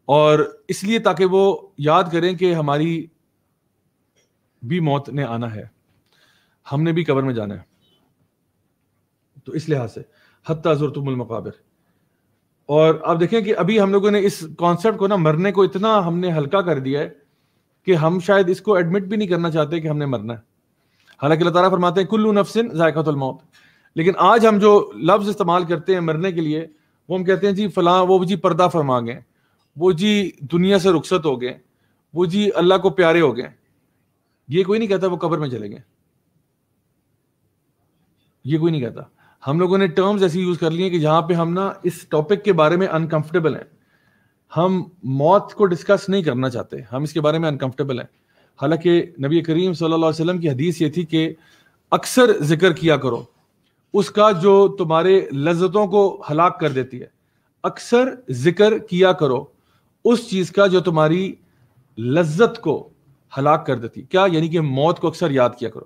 اور اس لیے تاکہ وہ یاد کریں کہ ہماری بھی موت نے آنا ہے, ہم نے بھی قبر میں جانا ہے. تو اس لحاظ سے حتی زرتم المقابر. اور آپ دیکھیں کہ ابھی ہم لوگوں نے اس کانسیپٹ کو نا مرنے کو اتنا ہم نے ہلکا کر دیا ہے کہ ہم شاید اس کو ایڈمٹ بھی نہیں کرنا چاہتے کہ ہم نے مرنا ہے. حالانکہ اللہ تعالیٰ فرماتے ہیں کلو نفس ذائقۃ الموت. لیکن آج ہم جو لفظ استعمال کرتے ہیں مرنے کے لیے وہ ہم کہتے ہیں جی فلاں وہ جی پردہ فرما گئے, وہ جی دنیا سے رخصت ہو گئے, وہ جی اللہ کو پیارے ہو گئے. یہ کوئی نہیں کہتا وہ قبر میں چلے گئے, یہ کوئی نہیں کہتا. ہم لوگوں نے ٹرمز ایسی یوز کر لی ہیں کہ جہاں پہ ہم نا اس ٹاپک کے بارے میں انکمفرٹیبل ہیں, ہم موت کو ڈسکس نہیں کرنا چاہتے, ہم اس کے بارے میں انکمفرٹیبل ہیں. حالانکہ نبی کریم صلی اللہ علیہ وسلم کی حدیث یہ تھی کہ اکثر ذکر کیا کرو اس کا جو تمہارے لذتوں کو ہلاک کر دیتی ہے. اکثر ذکر کیا کرو اس چیز کا جو تمہاری لذت کو ہلاک کر دیتی. کیا یعنی کہ موت کو اکثر یاد کیا کرو.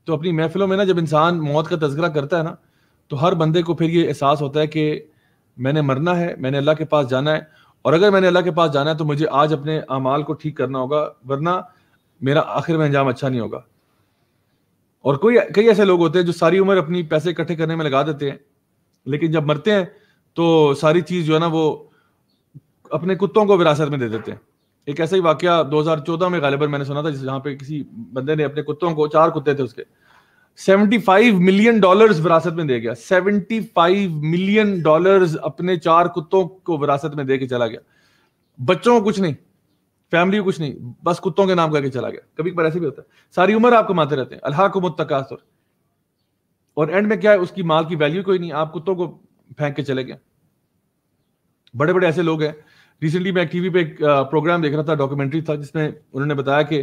تو اپنی محفلوں میں نا جب انسان موت کا تذکرہ کرتا ہے نا تو ہر بندے کو پھر یہ احساس ہوتا ہے کہ میں نے مرنا ہے, میں نے اللہ کے پاس جانا ہے, اور اگر میں نے اللہ کے پاس جانا ہے تو مجھے آج اپنے اعمال کو ٹھیک کرنا ہوگا, ورنہ میرا آخر میں انجام اچھا نہیں ہوگا. اور کئی ایسے لوگ ہوتے ہیں جو ساری عمر اپنی پیسے اکٹھے کرنے میں لگا دیتے ہیں, لیکن جب مرتے ہیں تو ساری چیز جو ہے نا وہ اپنے کتوں کو وراثت میں دے دیتے ہیں. ایک ایسا ہی واقعہ 2014 میں غالباً میں نے سنا تھا جہاں پہ کسی بندے نے اپنے کتوں کو, 4 کتے تھے اس کے, $75 ملین وراثت میں دے گیا. $75 ملین اپنے 4 کتوں کو وراثت میں دے کے چلا گیا. بچوں کو کچھ نہیں, فیملی کو کچھ نہیں, بس کتوں کے نام کر کے چلا گیا. کبھی کبھار ایسے بھی ہوتا ہے, ساری عمر آپ کماتے رہتے ہیں, الہاکم التکاثر, اور اینڈ میں کیا ہے اس کی مال کی ویلیو کوئی نہیں, آپ کتوں کو پھینک کے چلے گئے. بڑے بڑے ایسے لوگ ہیں. ریسنٹلی میں ٹی وی پہ ایک پروگرام دیکھ رہا تھا, ڈاکومنٹری تھا, جس میں انہوں نے بتایا کہ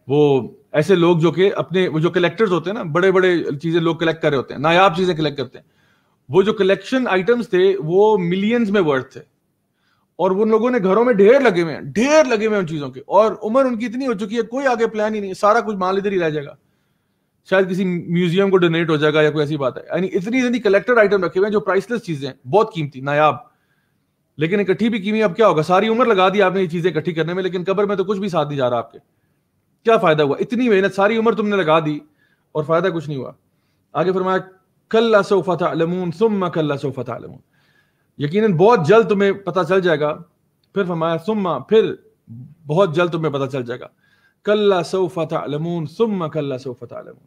وہ ایسے لوگ جو کہ اپنے وہ جو کلیکٹرز ہوتے ہیں نا, بڑے بڑے چیزیں لوگ کلیکٹ کر رہے ہوتے ہیں, نایاب چیزیں کلیکٹ کرتے ہیں, وہ جو کلیکشن آئٹمس تھے وہ ملینز میں ورتھ تھے, اور ان لوگوں نے گھروں میں ڈھیر لگے ہوئے ہیں ان چیزوں کے, اور عمر ان کی اتنی ہو چکی ہے کوئی آگے پلان ہی نہیں, سارا کچھ مال ادھر ہی رہ جائے گا, شاید کسی میوزیم کو ڈونیٹ ہو جائے گا یا کوئی ایسی بات ہے. یعنی اتنی کلیکٹر آئٹم رکھے ہوئے ہیں جو پرائسلیس چیزیں ہیں, بہت قیمتی, نایاب, لیکن اکٹھی بھی قیمتی. اب کیا ہوگا, ساری عمر لگا دی آپ نے یہ چیزیں اکٹھی کرنے میں, لیکن قبر میں تو کچھ بھی ساتھ نہیں جا رہا آپ کے. کیا فائدہ ہوا, اتنی محنت ساری عمر تم نے لگا دی اور فائدہ کچھ نہیں ہوا. آگے فرمایا کلا سوف تعلمون ثم کلا سوف تعلمون, یقیناً بہت جلد تمہیں پتہ چل جائے گا. پھر فرمایا ثم, پھر بہت جلد تمہیں پتہ چل جائے گا. کلا سوف تعلمون ثم کلا سوف تعلمون.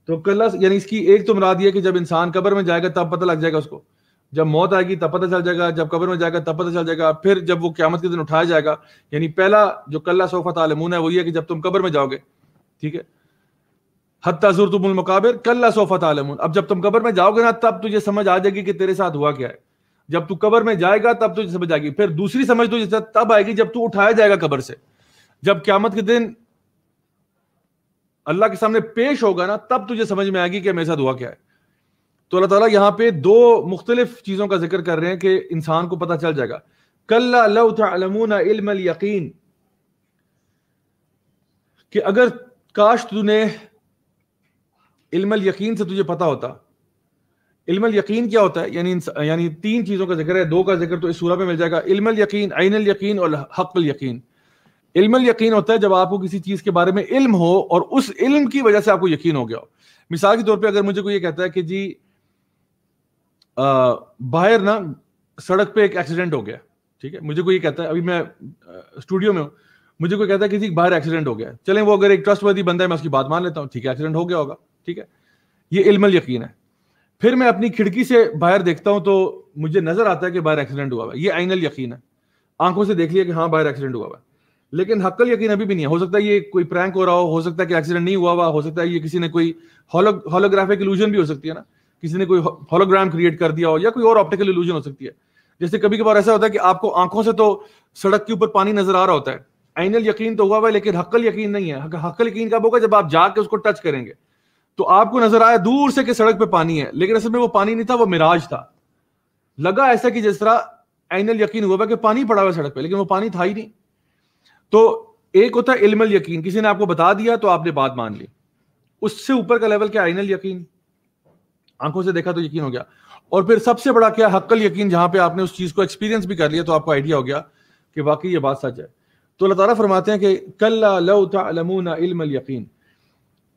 تو کلا یعنی اس کی ایک تو مراد یہ کہ جب انسان قبر میں جائے گا تب پتہ لگ جائے گا اس کو, جب موت آئے گی تب پتہ چل جائے گا, جب قبر میں جائے گا تب پتہ چل جائے گا, پھر جب وہ قیامت کے دن اٹھایا جائے گا. یعنی پہلا جو کلا سوف تعلمون ہے وہ یہ ہے کہ جب تم قبر میں جاؤ گے, ٹھیک ہے, حتی زرتم المقابر کلا سوف تعلمون. اب جب تم قبر میں جاؤ گے نا تب تجھے سمجھ آ جائے گی کہ تیرے ساتھ ہوا کیا ہے. جب تو قبر میں جائے گا تب تجھے سمجھ آئے گی. پھر دوسری سمجھ تجھے تب آئے گی جب تو اٹھایا جائے گا قبر سے, جب قیامت کے دن اللہ کے سامنے پیش ہوگا نا تب تجھے سمجھ میں آئے گی کہ میرے ساتھ ہوا کیا ہے. تو اللہ تعالیٰ یہاں پہ دو مختلف چیزوں کا ذکر کر رہے ہیں کہ انسان کو پتہ چل جائے گا. کلا لو تعلمون علم الیقین, کہ اگر کاش تو نے علم الیقین سے تجھے پتا ہوتا. علم الیقین کیا ہوتا ہے؟ یعنی تین چیزوں کا ذکر ہے, دو کا ذکر تو اس سورہ میں مل جائے گا. علم الیقین, عین الیقین اور حق الیقین. علم الیقین ہوتا ہے جب آپ کو کسی چیز کے بارے میں علم ہو اور اس علم کی وجہ سے آپ کو یقین ہو گیا ہو. مثال کے طور پہ اگر مجھے کوئی یہ کہتا ہے کہ جی باہر نا سڑک پہ ایک ایکسیڈنٹ ہو گیا, ٹھیک ہے, مجھے کوئی یہ کہتا ہے, ابھی میں اسٹوڈیو میں ہوں, مجھے کوئی کہتا ہے کہ جی باہر ایکسیڈنٹ ہو گیا, چلیں وہ اگر ایک ٹرسٹ ورتھی بندہ ہے میں اس کی بات مان لیتا ہوں, ٹھیک ہے ایکسیڈنٹ ہو گیا ہوگا, ٹھیک ہے, یہ علم الیقین ہے. پھر میں اپنی کھڑکی سے باہر دیکھتا ہوں تو مجھے نظر آتا ہے کہ باہر ایکسیڈنٹ ہوا ہوا ہے, یہ عین الیقین ہے, آنکھوں سے دیکھ لیا کہ ہاں باہر ایکسیڈنٹ ہوا ہوا ہے. لیکن حق الیقین ابھی بھی نہیں ہے. ہو سکتا ہے یہ کوئی پرینک ہو رہا ہو سکتا ہے کہ ایکسیڈنٹ نہیں ہوا ہوا, ہو سکتا ہے یہ کسی نے کوئی ہولوگرافک ایلوژن بھی ہو سکتی ہے نا, کسی نے کوئی ہولوگرام کریٹ کر دیا ہو, یا کوئی اور آپٹیکل ایلوژن ہو سکتی ہے. جیسے کبھی کبھار ایسا ہوتا ہے کہ آپ کو آنکھوں سے تو سڑک کے اوپر پانی نظر آ رہا ہوتا ہے, عین الیقین تو ہوا ہوا ہے لیکن حق الیقین نہیں ہے. حق الیقین کب ہوگا؟ جب آپ جا کے اس کو ٹچ کریں گے تو آپ کو نظر آیا دور سے کہ سڑک پہ پانی ہے, لیکن اصل میں وہ پانی نہیں تھا, وہ مراج تھا. لگا ایسا کہ جس طرح عین الیقین ہوا کہ پانی پڑا ہوا ہے سڑک پہ, لیکن وہ پانی تھا ہی نہیں. تو ایک ہوتا ہے علم الیقین, کسی نے آپ کو بتا دیا تو آپ نے بات مان لی. اس سے اوپر کا لیول کیا؟ عین الیقین, آنکھوں سے دیکھا تو یقین ہو گیا. اور پھر سب سے بڑا کیا؟ حق الیقین, جہاں پہ آپ نے اس چیز کو ایکسپیرینس بھی کر لیا تو آپ کو آئیڈیا ہو گیا کہ واقعی یہ بات سچ ہے. تو اللہ تعالیٰ فرماتے ہیں کہ کلا لو تعلمون علم الیقین,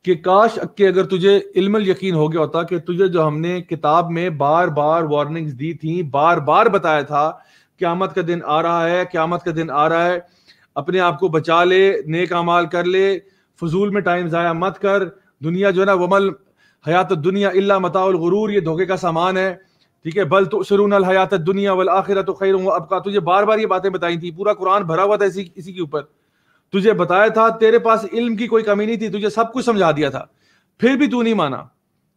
کہ کاش کہ اگر تجھے علم الیقین ہو گیا ہوتا کہ تجھے جو ہم نے کتاب میں بار بار وارننگز دی تھیں, بار بار بتایا تھا قیامت کا دن آ رہا ہے, قیامت کا دن آ رہا ہے, اپنے آپ کو بچا لے, نیک اعمال کر لے, فضول میں ٹائم ضائع مت کر, دنیا جو ہے نا ومل حیات الدنیا الا متاع الغرور, یہ دھوکے کا سامان ہے, ٹھیک ہے, بل تؤثرون الحیات الدنیا والآخرۃ خیر وابقیٰ. تجھے بار بار یہ باتیں بتائی تھی, پورا قرآن بھرا ہوا تھا اسی کے اوپر, تجھے بتایا تھا, تیرے پاس علم کی کوئی کمی نہیں تھی, تجھے سب کچھ سمجھا دیا تھا, پھر بھی تو نہیں مانا.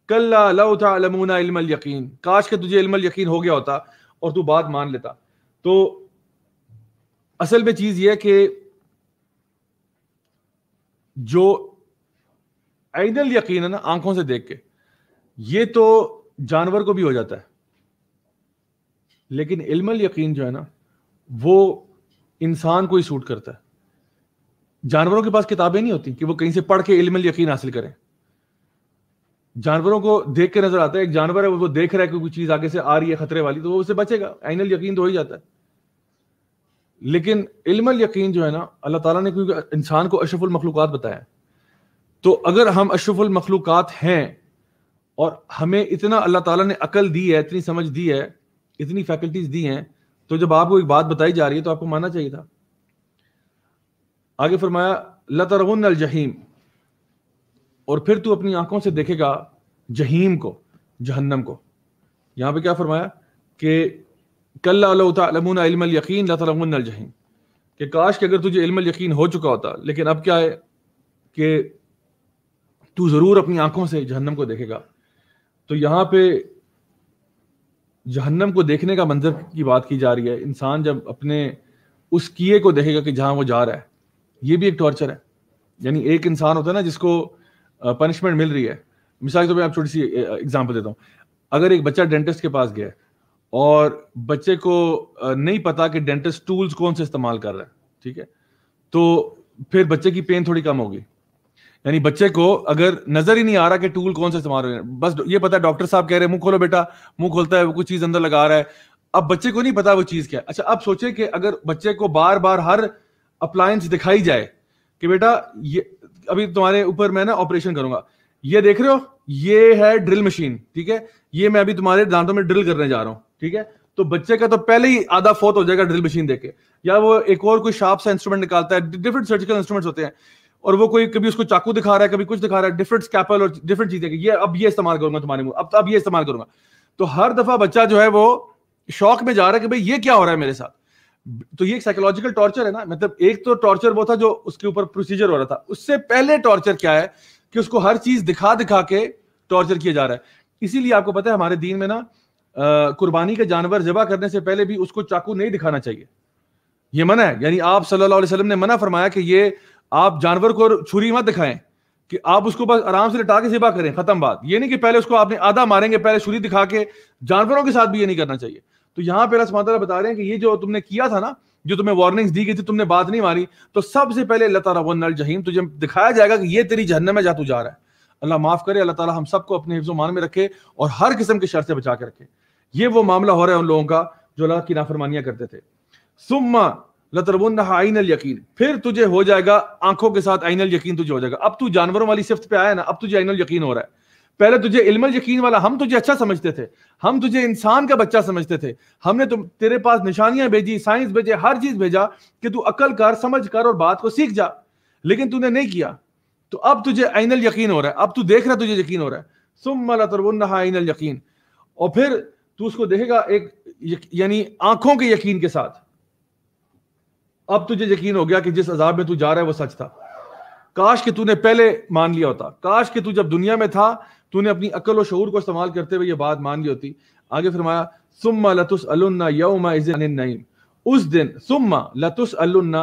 کلا لو تعلمون علم الیقین, کاش کہ تجھے علم الیقین ہو گیا ہوتا اور تو بات مان لیتا. تو اصل میں چیز یہ ہے کہ جو عین الیقین ہے نا, آنکھوں سے دیکھ کے, یہ تو جانور کو بھی ہو جاتا ہے, لیکن علم الیقین جو ہے نا وہ انسان کو ہی سوٹ کرتا ہے. جانوروں کے پاس کتابیں نہیں ہوتی کہ وہ کہیں سے پڑھ کے علم الیقین حاصل کریں. جانوروں کو دیکھ کے نظر آتا ہے, ایک جانور ہے وہ دیکھ رہا ہے کہ کوئی چیز آگے سے آ رہی ہے خطرے والی, تو وہ اسے بچے گا, عین الیقین تو ہو ہی جاتا ہے. لیکن علم الیقین جو ہے نا, اللہ تعالیٰ نے کیونکہ انسان کو اشرف المخلوقات بتایا ہے, تو اگر ہم اشرف المخلوقات ہیں اور ہمیں اتنا اللہ تعالیٰ نے عقل دی ہے, اتنی سمجھ دی ہے, اتنی فیکلٹیز دی ہیں, تو جب آپ کو ایک بات بتائی جا رہی ہے تو آپ کو ماننا چاہیے تھا. آگے فرمایا لترون الجحیم, اور پھر تو اپنی آنکھوں سے دیکھے گا جہیم کو, جہنم کو. یہاں پہ کیا فرمایا کہ کلا لو تعلمون علم الیقین لترون الجحیم, کہ کاش کہ اگر تجھے علم الیقین ہو چکا ہوتا, لیکن اب کیا ہے کہ تو ضرور اپنی آنکھوں سے جہنم کو دیکھے گا. تو یہاں پہ جہنم کو دیکھنے کا منظر کی بات کی جا رہی ہے. انسان جب اپنے اس کیے کو دیکھے گا کہ جہاں وہ جا رہا ہے, یہ بھی ایک ٹارچر ہے. یعنی ایک انسان ہوتا ہے نا جس کو پنشمنٹ مل رہی ہے. مثال کے طور پہ آپ چھوٹی سی ایگزامپل دیتا ہوں. اگر ایک بچہ ڈینٹسٹ کے پاس گیا اور بچے کو نہیں پتا کہ ڈینٹسٹ ٹولز کون سے استعمال کر رہا ہے, ٹھیک ہے, تو پھر بچے کی پین تھوڑی کم ہوگی. یعنی بچے کو اگر نظر ہی نہیں آ رہا کہ ٹول کون سے استعمال ہو رہے ہیں, بس یہ پتا ہے ڈاکٹر صاحب کہہ رہے ہیں منہ کھولو بیٹا, منہ کھولتا ہے وہ کچھ چیز اندر لگا رہا ہے. اب بچے کو نہیں پتا وہ چیز کیا ہے. اچھا اب سوچے کہ اگر بچے کو بار بار ہر اپلائنس دکھائی جائے کہ بیٹا یہ ابھی تمہارے اوپر میں نا آپریشن کروں گا, یہ دیکھ رہے ہو یہ ہے ڈرل مشین, ٹھیک ہے, یہ میں ابھی تمہارے دانتوں میں ڈرل کرنے جا رہا ہوں, ٹھیک ہے. تو بچے کا تو پہلے ہی آدھا فوت ہو جائے گا ڈرل مشین دیکھ کے. یا وہ ایک اور کوئی شارپ سا انسٹرومنٹ نکالتا ہے, ڈفرنٹ سرجیکل انسٹرومنٹس ہوتے ہیں, اور وہ کوئی کبھی اس کو چاقو دکھا رہا ہے, کبھی کچھ دکھا رہا ہے, ڈفرنٹ اسکیپل اور ڈفرنٹ چیزیں کہ یہ اب یہ استعمال کروں گا تمہارے منہ, اب یہ استعمال کروں گا. تو ہر دفعہ بچہ جو ہے وہ شوق میں جا رہا ہے کہ بھئی یہ کیا ہو رہا ہے میرے ساتھ. تو یہ ایک سائیکولوجیکل ٹارچر ہے نا. مطلب ایک تو ٹارچر وہ تھا جو اس کے اوپر پروسیجر ہو رہا تھا, اس سے پہلے ٹارچر کیا ہے کہ اس کو ہر چیز دکھا دکھا کے ٹارچر کیا جا رہا ہے. اسی لیے آپ کو پتہ ہے ہمارے دین میں نا قربانی کا جانور ذبح کرنے سے پہلے بھی اس کو چاقو نہیں دکھانا چاہیے, یہ منع ہے. یعنی آپ صلی اللہ علیہ وسلم نے منع فرمایا کہ یہ آپ جانور کو چھری مت دکھائیں, کہ آپ اس کو بس آرام سے لٹا کے ذبح کریں, ختم بات. یہ نہیں کہ پہلے اس کو آپ نے آدھا ماریں گے, پہلے چھری دکھا کے. جانوروں کے ساتھ بھی یہ نہیں کرنا چاہیے. تو یہاں پہ اللہ سبحانہ تعالیٰ بتا رہے ہیں کہ یہ جو تم نے کیا تھا نا, جو تمہیں وارننگز دی گئی تھی, تم نے بات نہیں مانی, تو سب سے پہلے اللہ تعالیٰ الجحیم, تجھے دکھایا جائے گا کہ یہ تیری جہنم میں جا تو جا رہا ہے. اللہ معاف کرے, اللہ تعالیٰ ہم سب کو اپنے حفظ و مان میں رکھے اور ہر قسم کے شر سے بچا کے رکھے. یہ وہ معاملہ ہو رہا ہے ان لوگوں کا جو اللہ کی نافرمانیاں کرتے تھے. ثم لترونها عین الیقین, پھر تجھے ہو جائے گا آنکھوں کے ساتھ عین الیقین تجھے ہو جائے گا. اب تو جانوروں والی صفت پہ آیا نا, اب تجھے عین الیقین ہو رہا ہے. پہلے تجھے علم الیقین والا, ہم تجھے اچھا سمجھتے تھے, ہم تجھے انسان کا بچہ سمجھتے تھے, ہم نے تیرے پاس نشانیاں بھیجی, سائنس بھیجے, ہر چیز بھیجا کہ تو عقل کر, سمجھ کر اور بات کو سیکھ جا, لیکن تو نے نہیں کیا. تو اب تجھے عین الیقین ہو رہا ہے, اب تو دیکھ رہا ہے, تجھے یقین ہو رہا ہے. ثم لترونها عین الیقین, اور پھر تو اس کو دیکھے گا ایک یعنی آنکھوں کے یقین کے ساتھ. اب تجھے یقین ہو گیا کہ جس عذاب میں تو جا رہا ہے وہ سچ تھا. کاش کہ تو نے پہلے مان لیا ہوتا, کاش کہ تو جب دنیا میں تھا تو نے اپنی عقل و شعور کو استعمال کرتے ہوئے یہ بات مان لی ہوتی. آگے فرمایا ثم لتسألن یومئذ عن النعیم, اس دن ثم لتسألن,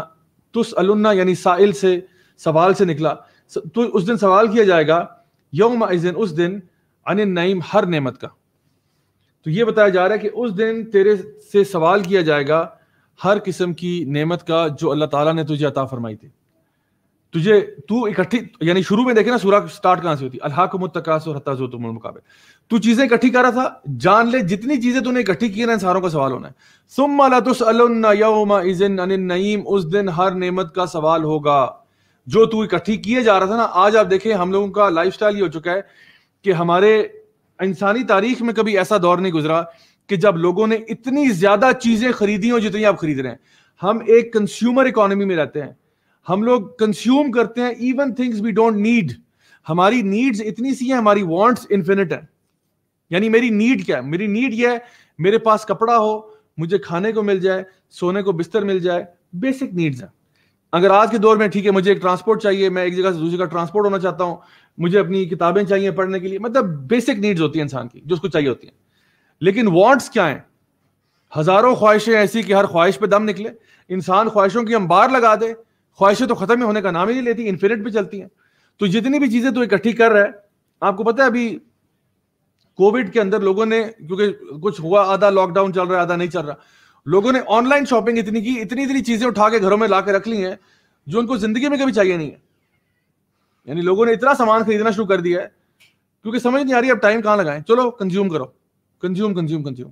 تسألن یعنی سائل سے, سوال سے نکلا, تو اس دن سوال کیا جائے گا, یومئذ اس دن, عن النعیم ہر نعمت کا. تو یہ بتایا جا رہا ہے کہ اس دن تیرے سے سوال کیا جائے گا ہر قسم کی نعمت کا جو اللہ تعالیٰ نے تجھے عطا فرمائی تھی. تجھے تو اکٹھی, یعنی شروع میں دیکھے نا سورہ سٹارٹ کہاں سے ہوتی, الہاکم التکاثر حتی زرتم المقابر. تو چیزیں اکٹھی کر رہا تھا, جان لے جتنی چیزیں تو نے اکٹھی کی نا, ان ساروں کا سوال ہونا ہے. ثم لتسألن یومئذ عن النعیم, اس دن ہر نعمت کا سوال ہوگا جو تو اکٹھی کیے جا رہا تھا نا. آج آپ دیکھیں ہم لوگوں کا لائف سٹائل یہ ہو چکا ہے کہ ہمارے انسانی تاریخ میں کبھی ایسا دور نہیں گزرا کہ جب لوگوں نے اتنی زیادہ چیزیں خریدی ہوں جتنی آپ خرید رہے ہیں. ہم ایک کنزیومر اکانومی میں رہتے ہیں, ہم لوگ کنزیوم کرتے ہیں even things we don't need. ہماری نیڈز اتنی سی ہیں, ہماری وانٹس انفینٹ ہیں. یعنی میری نیڈ کیا ہے, میری نیڈ یہ ہے میرے پاس کپڑا ہو, مجھے کھانے کو مل جائے, سونے کو بستر مل جائے, بیسک نیڈز ہیں. اگر آج کے دور میں ٹھیک ہے مجھے ایک ٹرانسپورٹ چاہیے, میں ایک جگہ سے دوسری جگہ ٹرانسپورٹ ہونا چاہتا ہوں, مجھے اپنی کتابیں چاہیے پڑھنے کے لیے, مطلب بیسک نیڈز ہوتی ہیں انسان کی جو اس کو چاہیے ہوتی ہیں. لیکن وانٹس کیا ہیں, ہزاروں خواہشیں ایسی کہ ہر خواہش پہ دم نکلے. انسان خواہشوں کی انبار لگا دے, خواہشیں تو ختم ہونے کا نام ہی نہیں لیتی, انفینٹ پہ چلتی ہیں. تو جتنی بھی چیزیں تو اکٹھی کر رہا ہے. آپ کو پتہ ہے ابھی کووڈ کے اندر لوگوں نے, کیونکہ کچھ ہوا, آدھا لاک ڈاؤن چل رہا ہے, آدھا نہیں چل رہا, لوگوں نے آن لائن شاپنگ اتنی کی, اتنی چیزیں اٹھا کے گھروں میں لا کے رکھ لی ہیں جو ان کو زندگی میں کبھی چاہیے نہیں ہے. یعنی لوگوں نے اتنا سامان خریدنا شروع کر دیا ہے کیونکہ سمجھ نہیں آ رہی اب ٹائم کہاں لگائیں, چلو کنزیوم کرو, کنزیوم کنزیوم کنزیوم.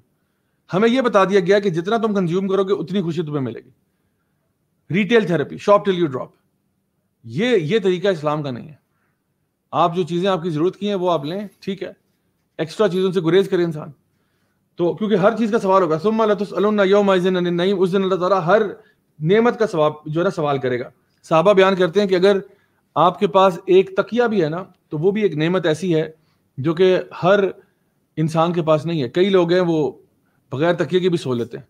ہمیں یہ بتا دیا گیا کہ جتنا تم کنزیوم کرو گے اتنی خوشی تمہیں ملے گی. Retail therapy, shop till you drop, یہ طریقہ اسلام کا نہیں ہے. آپ جو چیزیں آپ کی ضرورت کی ہیں وہ آپ لیں, ٹھیک ہے, ایکسٹرا چیزوں سے گریز کرے انسان. تو کیونکہ ہر چیز کا سوال ہوگا, ثم لتسألن یومئذ عن النعیم, اس دن اللہ تعالیٰ ہر نعمت کا جو ہے نا سوال کرے گا. صحابہ بیان کرتے ہیں کہ اگر آپ کے پاس ایک تکیہ بھی ہے نا تو وہ بھی ایک نعمت ایسی ہے جو کہ ہر انسان کے پاس نہیں ہے. کئی لوگ ہیں وہ بغیر تکیے کی بھی سو لیتے ہیں,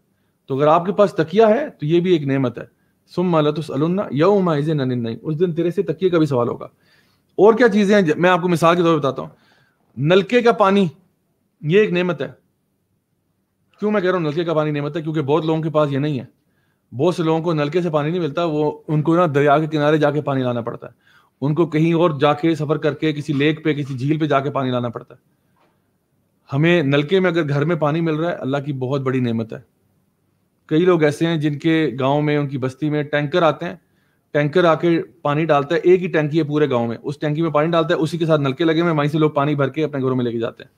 تو اگر آپ کے پاس تکیہ ہے تو یہ بھی ایک نعمت ہے. ثم لتسألن یومئذ عن النعیم, اس دن تیرے سے تکیے کا بھی سوال ہوگا. اور کیا چیزیں ہیں, میں آپ کو مثال کے طور پہ بتاتا ہوں. نلکے کا پانی یہ ایک نعمت ہے. کیوں میں کہہ رہا ہوں نلکے کا پانی نعمت ہے؟ کیونکہ بہت لوگوں کے پاس یہ نہیں ہے. بہت سے لوگوں کو نلکے سے پانی نہیں ملتا, وہ ان کو نا دریا کے کنارے جا کے پانی لانا پڑتا ہے, ان کو کہیں اور جا کے سفر کر کے کسی لیک پہ کسی جھیل پہ جا کے پانی لانا پڑتا ہے. ہمیں نلکے میں اگر گھر میں پانی مل رہا ہے اللہ کی بہت بڑی نعمت ہے. کئی لوگ ایسے ہیں جن کے گاؤں میں, ان کی بستی میں ٹینکر آتے ہیں, ٹینکر آ کے پانی ڈالتا ہے, ایک ہی ٹینکی ہے پورے گاؤں میں, اس ٹینکی میں پانی ڈالتا ہے, اسی کے ساتھ نلکے لگے ہوئے ہیں, وہیں سے لوگ پانی بھر کے اپنے گھروں میں لے کے جاتے ہیں.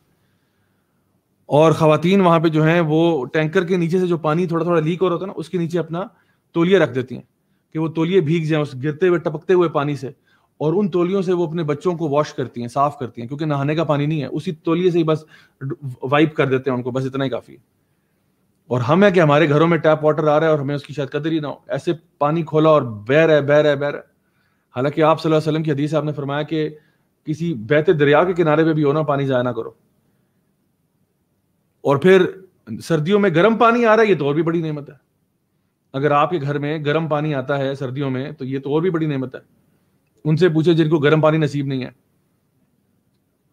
اور خواتین وہاں پہ جو ہیں وہ ٹینکر کے نیچے سے جو پانی تھوڑا تھوڑا لیک ہو رہا ہوتا ہے نا, اس کے نیچے اپنا تولیے رکھ دیتی ہیں کہ وہ تولیے بھیگ جائیں اس گرتے ہوئے ٹپکتے ہوئے پانی سے, اور ان تولیوں سے وہ اپنے بچوں کو واش کرتی ہیں, صاف کرتی ہیں, کیونکہ نہانے کا پانی نہیں ہے, اسی تولیے سے ہی بس وائپ کر دیتے ہیں ان کو, بس اتنا ہی کافی ہے. اور ہم ہے کہ ہمارے گھروں میں ٹیپ واٹر آ رہا ہے اور ہمیں اس کی شاید قدر ہی نہ ہو, ایسے پانی کھولا اور بہہ رہا ہے. حالانکہ آپ صلی اللہ علیہ وسلم کی حدیث آپ نے فرمایا کہ کسی بہتے دریا کے کنارے پہ بھی ہو نا پانی ضائع نہ کرو. اور پھر سردیوں میں گرم پانی آ رہا ہے, یہ تو اور بھی بڑی نعمت ہے. اگر آپ کے گھر میں گرم پانی آتا ہے سردیوں میں تو یہ تو اور بھی بڑی نعمت ہے. ان سے پوچھے جن کو گرم پانی نصیب نہیں ہے.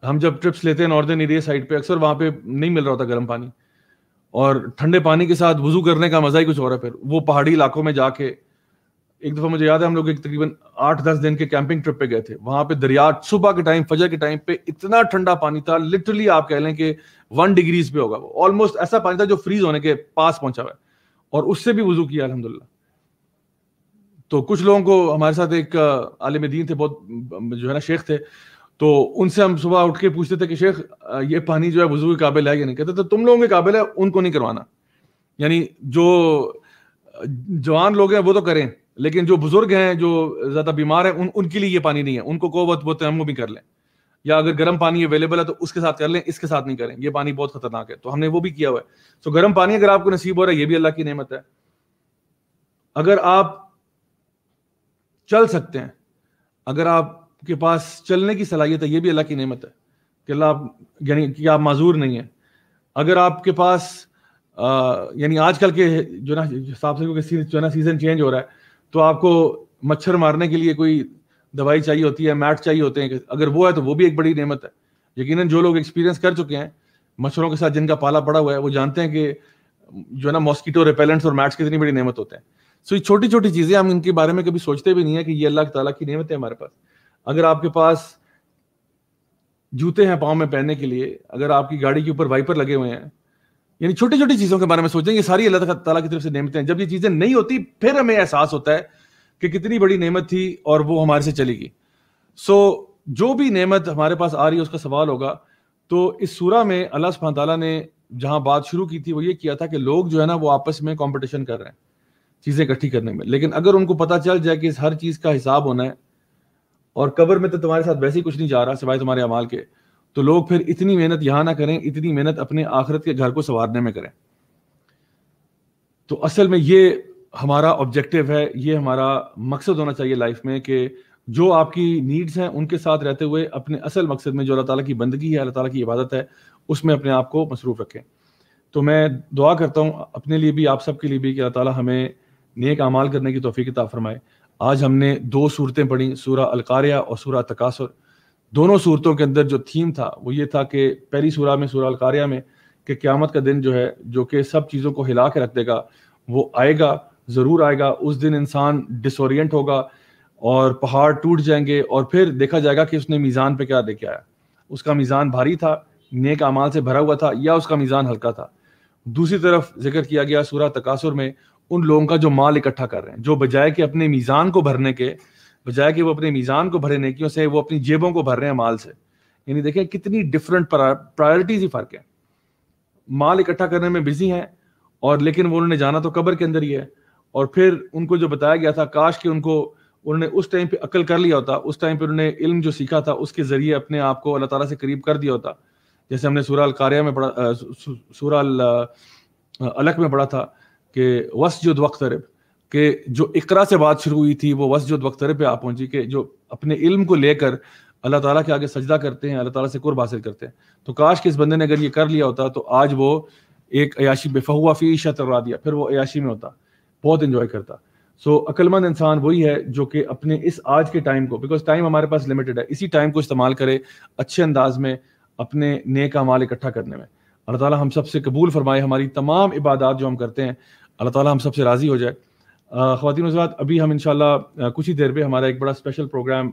ہم جب ٹرپس لیتے ہیں ناردرن ایریا سائڈ پہ, اکثر وہاں پہ نہیں مل رہا ہوتا گرم پانی, اور ٹھنڈے پانی کے ساتھ وضو کرنے کا مزہ ہی کچھ اور ہے. پھر وہ پہاڑی علاقوں میں جا کے, ایک دفعہ مجھے یاد ہے ہم لوگ تقریباً 8-10 دن کے کیمپنگ ٹرپ پہ گئے تھے. وہاں پہ دریا صبح کے ٹائم, فجر کے ٹائم پہ اتنا ٹھنڈا پانی تھا, لٹرلی آپ کہہ لیں کہ 1 ڈگریز پہ ہوگا وہ, آلموسٹ ایسا پانی تھا جو فریز ہونے کے پاس پہنچا ہوا ہے, اور اس سے بھی وضو کیا الحمدللہ. تو کچھ لوگوں کو, ہمارے ساتھ ایک عالم دین تھے, بہت جو ہے نا شیخ تھے, تو ان سے ہم صبح اٹھ کے پوچھتے تھے کہ شیخ یہ پانی جو ہے وضو کے قابل ہے یا نہیں. کہتے تو تم لوگوں کے قابل ہے, ان کو نہیں کروانا. یعنی جو جوان لوگ ہیں وہ تو کریں, لیکن جو بزرگ ہیں, جو زیادہ بیمار ہیں, ان کے لیے یہ پانی نہیں ہے. ان کو وہ تیمم بھی کر لیں, یا اگر گرم پانی اویلیبل ہے تو اس کے ساتھ کر لیں, اس کے ساتھ نہیں کریں, یہ پانی بہت خطرناک ہے. تو ہم نے وہ بھی کیا ہوا ہے. تو گرم پانی اگر آپ کو نصیب ہو رہا ہے یہ بھی اللہ کی نعمت ہے. اگر آپ چل سکتے ہیں, اگر آپ کے پاس چلنے کی صلاحیت ہے, یہ بھی اللہ کی نعمت ہے کہ اللہ یعنی کہ آپ معذور نہیں ہیں. اگر آپ کے پاس یعنی آج کل کے جو نا حساب سے جو نا سیزن چینج ہو رہا ہے, تو آپ کو مچھر مارنے کے لیے کوئی دوائی چاہیے ہوتی ہے, میٹ چاہیے ہوتے ہیں, اگر وہ ہے تو وہ بھی ایک بڑی نعمت ہے. یقیناً جو لوگ ایکسپیرینس کر چکے ہیں مچھروں کے ساتھ, جن کا پالا پڑا ہوا ہے, وہ جانتے ہیں کہ جو ہے نا ماسکیٹو ریپیلنٹس اور میٹس کتنی بڑی نعمت ہوتے ہیں. سو یہ چھوٹی چھوٹی چیزیں ہم ان کے بارے میں کبھی سوچتے بھی نہیں ہے کہ یہ اللہ تعالیٰ کی نعمت ہے ہمارے پاس. اگر آپ کے پاس جوتے ہیں پاؤں میں پہننے کے لیے, اگر آپ کی گاڑی کے اوپر وائپر لگے ہوئے ہیں, یعنی چھوٹی چھوٹی چیزوں کے بارے میں سوچیں, یہ ساری اللہ تعالیٰ کی طرف سے نعمتیں ہیں. جب یہ چیزیں نہیں ہوتی پھر ہمیں احساس ہوتا ہے کہ کتنی بڑی نعمت تھی اور وہ ہمارے سے چلی گئی. سو جو بھی نعمت ہمارے پاس آ رہی ہے اس کا سوال ہوگا. تو اس سورہ میں اللہ سبحانہ تعالیٰ نے جہاں بات شروع کی تھی وہ یہ کیا تھا کہ لوگ جو ہے نا وہ آپس میں کمپٹیشن کر رہے ہیں چیزیں اکٹھی کرنے میں, لیکن اگر ان کو پتہ چل جائے کہ اس ہر چیز کا حساب ہونا ہے, اور قبر میں تو تمہارے ساتھ ویسے ہی کچھ نہیں جا رہا سوائے تمہارے اعمال کے, تو لوگ پھر اتنی محنت یہاں نہ کریں, اتنی محنت اپنے آخرت کے گھر کو سنوارنے میں کریں. تو اصل میں یہ ہمارا آبجیکٹو ہے, یہ ہمارا مقصد ہونا چاہیے لائف میں کہ جو آپ کی نیڈز ہیں ان کے ساتھ رہتے ہوئے اپنے اصل مقصد میں جو اللہ تعالیٰ کی بندگی ہے, اللہ تعالیٰ کی عبادت ہے, اس میں اپنے آپ کو مصروف رکھیں. تو میں دعا کرتا ہوں اپنے لیے بھی, آپ سب کے لیے بھی, کہ اللہ تعالیٰ ہمیں نیک اعمال کرنے کی توفیق عطا فرمائے. آج ہم نے 2 صورتیں پڑھی, سورہ القاریہ اور سورہ تکاثر. دونوں صورتوں کے اندر جو تھیم تھا وہ یہ تھا کہ پہلی سورہ میں, سورہ القاریہ میں, کہ قیامت کا دن جو ہے, جو کہ سب چیزوں کو ہلا کے رکھ دے گا, وہ آئے گا, ضرور آئے گا. اس دن انسان ڈس اورینٹ ہوگا اور پہاڑ ٹوٹ جائیں گے, اور پھر دیکھا جائے گا کہ اس نے میزان پہ کیا لے کے آیا. اس کا میزان بھاری تھا, نیک اعمال سے بھرا ہوا تھا, یا اس کا میزان ہلکا تھا. دوسری طرف ذکر کیا گیا سورہ تکاثر میں ان لوگوں کا جو مال اکٹھا کر رہے ہیں, جو بجائے کہ اپنے میزان کو بھرنے کے, بجائے کہ وہ اپنے میزان کو بھرے نیکیوں سے, وہ اپنی جیبوں کو بھر رہے ہیں مال سے. یعنی دیکھیں کتنی ڈفرنٹ پرائرٹیز ہی فرق ہے. مال اکٹھا کرنے میں بزی ہیں, اور لیکن وہ انہوں نے جانا تو قبر کے اندر ہی ہے. اور پھر ان کو جو بتایا گیا تھا, کاش کہ انہوں نے اس ٹائم پہ عقل کر لیا ہوتا, اس ٹائم پہ انہوں نے علم جو سیکھا تھا اس کے ذریعے اپنے آپ کو اللہ تعالیٰ سے قریب کر دیا ہوتا. جیسے ہم نے سورہ القاریہ میں پڑھا, سورہ الق میں پڑھا تھا کہ وسجد واقترب, کہ جو اقرا سے بات شروع ہوئی تھی وہ وسجد واقترب پہ آپ پہنچی, کہ جو اپنے علم کو لے کر اللہ تعالیٰ کے آگے سجدہ کرتے ہیں, اللہ تعالیٰ سے قرب حاصل کرتے ہیں. تو کاش کہ اس بندے نے اگر یہ کر لیا ہوتا تو آج وہ ایک عیاشی فہو فی عیشۃ راضیہ, پھر وہ عیاشی میں ہوتا, بہت انجوائے کرتا. سو عقل مند انسان وہی ہے جو کہ اپنے اس آج کے ٹائم کو, بیکاز ٹائم ہمارے پاس لمیٹڈ ہے, اسی ٹائم کو استعمال کرے اچھے انداز میں اپنے نیک اعمال اکٹھا کرنے میں. اللہ تعالیٰ ہم سب سے قبول فرمائے ہماری تمام عبادات جو ہم کرتے ہیں, اللہ تعالیٰ ہم سب سے راضی ہو جائے. خواتین و حضرات, ابھی ہم انشاءاللہ کچھ ہی دیر پہ ہمارا ایک بڑا special programme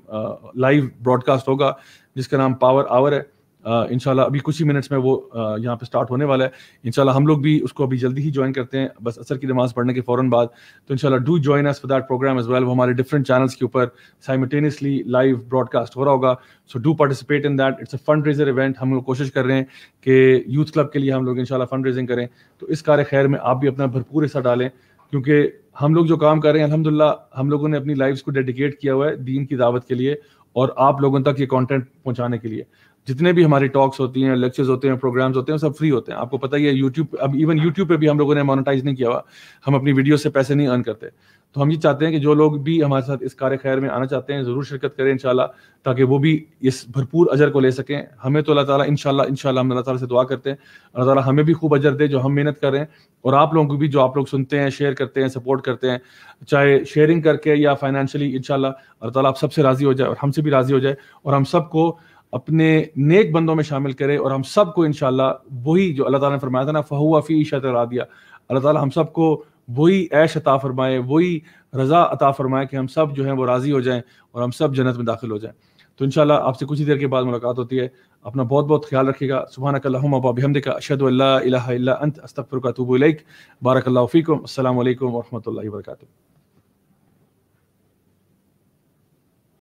live broadcast ہوگا جس کا نام پاور آور ہے. انشاءاللہ ابھی کچھ ہی منٹس میں وہ یہاں پہ سٹارٹ ہونے والا ہے. انشاءاللہ ہم لوگ بھی اس کو ابھی جلدی ہی جوائن کرتے ہیں, بس عصر کی نماز پڑھنے کے فوراً بعد. تو انشاءاللہ do join us for that programme as well. وہ ہمارے ڈفرنٹ چینلس کے اوپر سائملٹینیسلی لائیو براڈ کاسٹ ہو رہا ہوگا. So do participate in that. It's a fundraiser event. ہم لوگ کوشش کر رہے ہیں کہ یوتھ کلب کے لیے ہم لوگ انشاءاللہ فنڈ ریزنگ کریں. تو اس کار خیر میں آپ بھی اپنا بھرپور حصہ ڈالیں, کیونکہ ہم لوگ جو کام کر رہے ہیں الحمدللہ ہم لوگوں نے اپنی لائفز کو ڈیڈیکیٹ کیا ہوا ہے دین کی دعوت کے لیے اور آپ لوگوں تک یہ کانٹینٹ پہنچانے کے لیے. جتنے بھی ہماری ٹاکس ہوتی ہیں, لیکچرز ہوتے ہیں, پروگرامز ہوتے ہیں, سب فری ہوتے ہیں. آپ کو پتہ ہی ہے یوٹیوب, اب ایون یوٹیوب پہ بھی ہم لوگوں نے مانیٹائز نہیں کیا ہوا, ہم اپنی ویڈیو سے پیسے نہیں ارن کرتے. تو ہم یہ چاہتے ہیں کہ جو لوگ بھی ہمارے ساتھ اس کار خیر میں آنا چاہتے ہیں ضرور شرکت کریں انشاءاللہ، تاکہ وہ بھی اس بھرپور اجر کو لے سکیں. ہمیں تو اللہ تعالیٰ انشاءاللہ ہم اللہ تعالیٰ سے دعا کرتے ہیں اللہ تعالیٰ ہمیں بھی خوب اجر دے جو ہم محنت کر رہے ہیں، اور آپ لوگوں کو بھی جو آپ لوگ سنتے ہیں، شیئر کرتے ہیں، سپورٹ کرتے ہیں، چاہے شیئرنگ کر کے یا فائنینشلی. انشاءاللہ اللہ تعالیٰ آپ سب سے راضی ہو جائے اور ہم سے بھی راضی ہو جائے، اور ہم سب کو اپنے نیک بندوں میں شامل کرے، اور ہم سب کو انشاءاللہ وہی جو اللہ تعالیٰ نے فرمایا تھا نا فَهُوَ فِي عِيشَةٍ رَاضِيَةٍ، اللہ تعالیٰ ہم سب کو وہی عیش عطا فرمائے، وہی رضا عطا فرمائے کہ ہم سب جو ہیں وہ راضی ہو جائیں اور ہم سب جنت میں داخل ہو جائیں. تو انشاءاللہ آپ سے کچھ ہی دیر کے بعد ملاقات ہوتی ہے. اپنا بہت بہت خیال رکھیے گا. سبحانک اللہم و بحمدک، اشہد ان لا الہ الا انت، استغفرک و اتوب الیک. بارک اللہ فیکم. السلام علیکم ورحمۃ اللہ وبرکاتہ.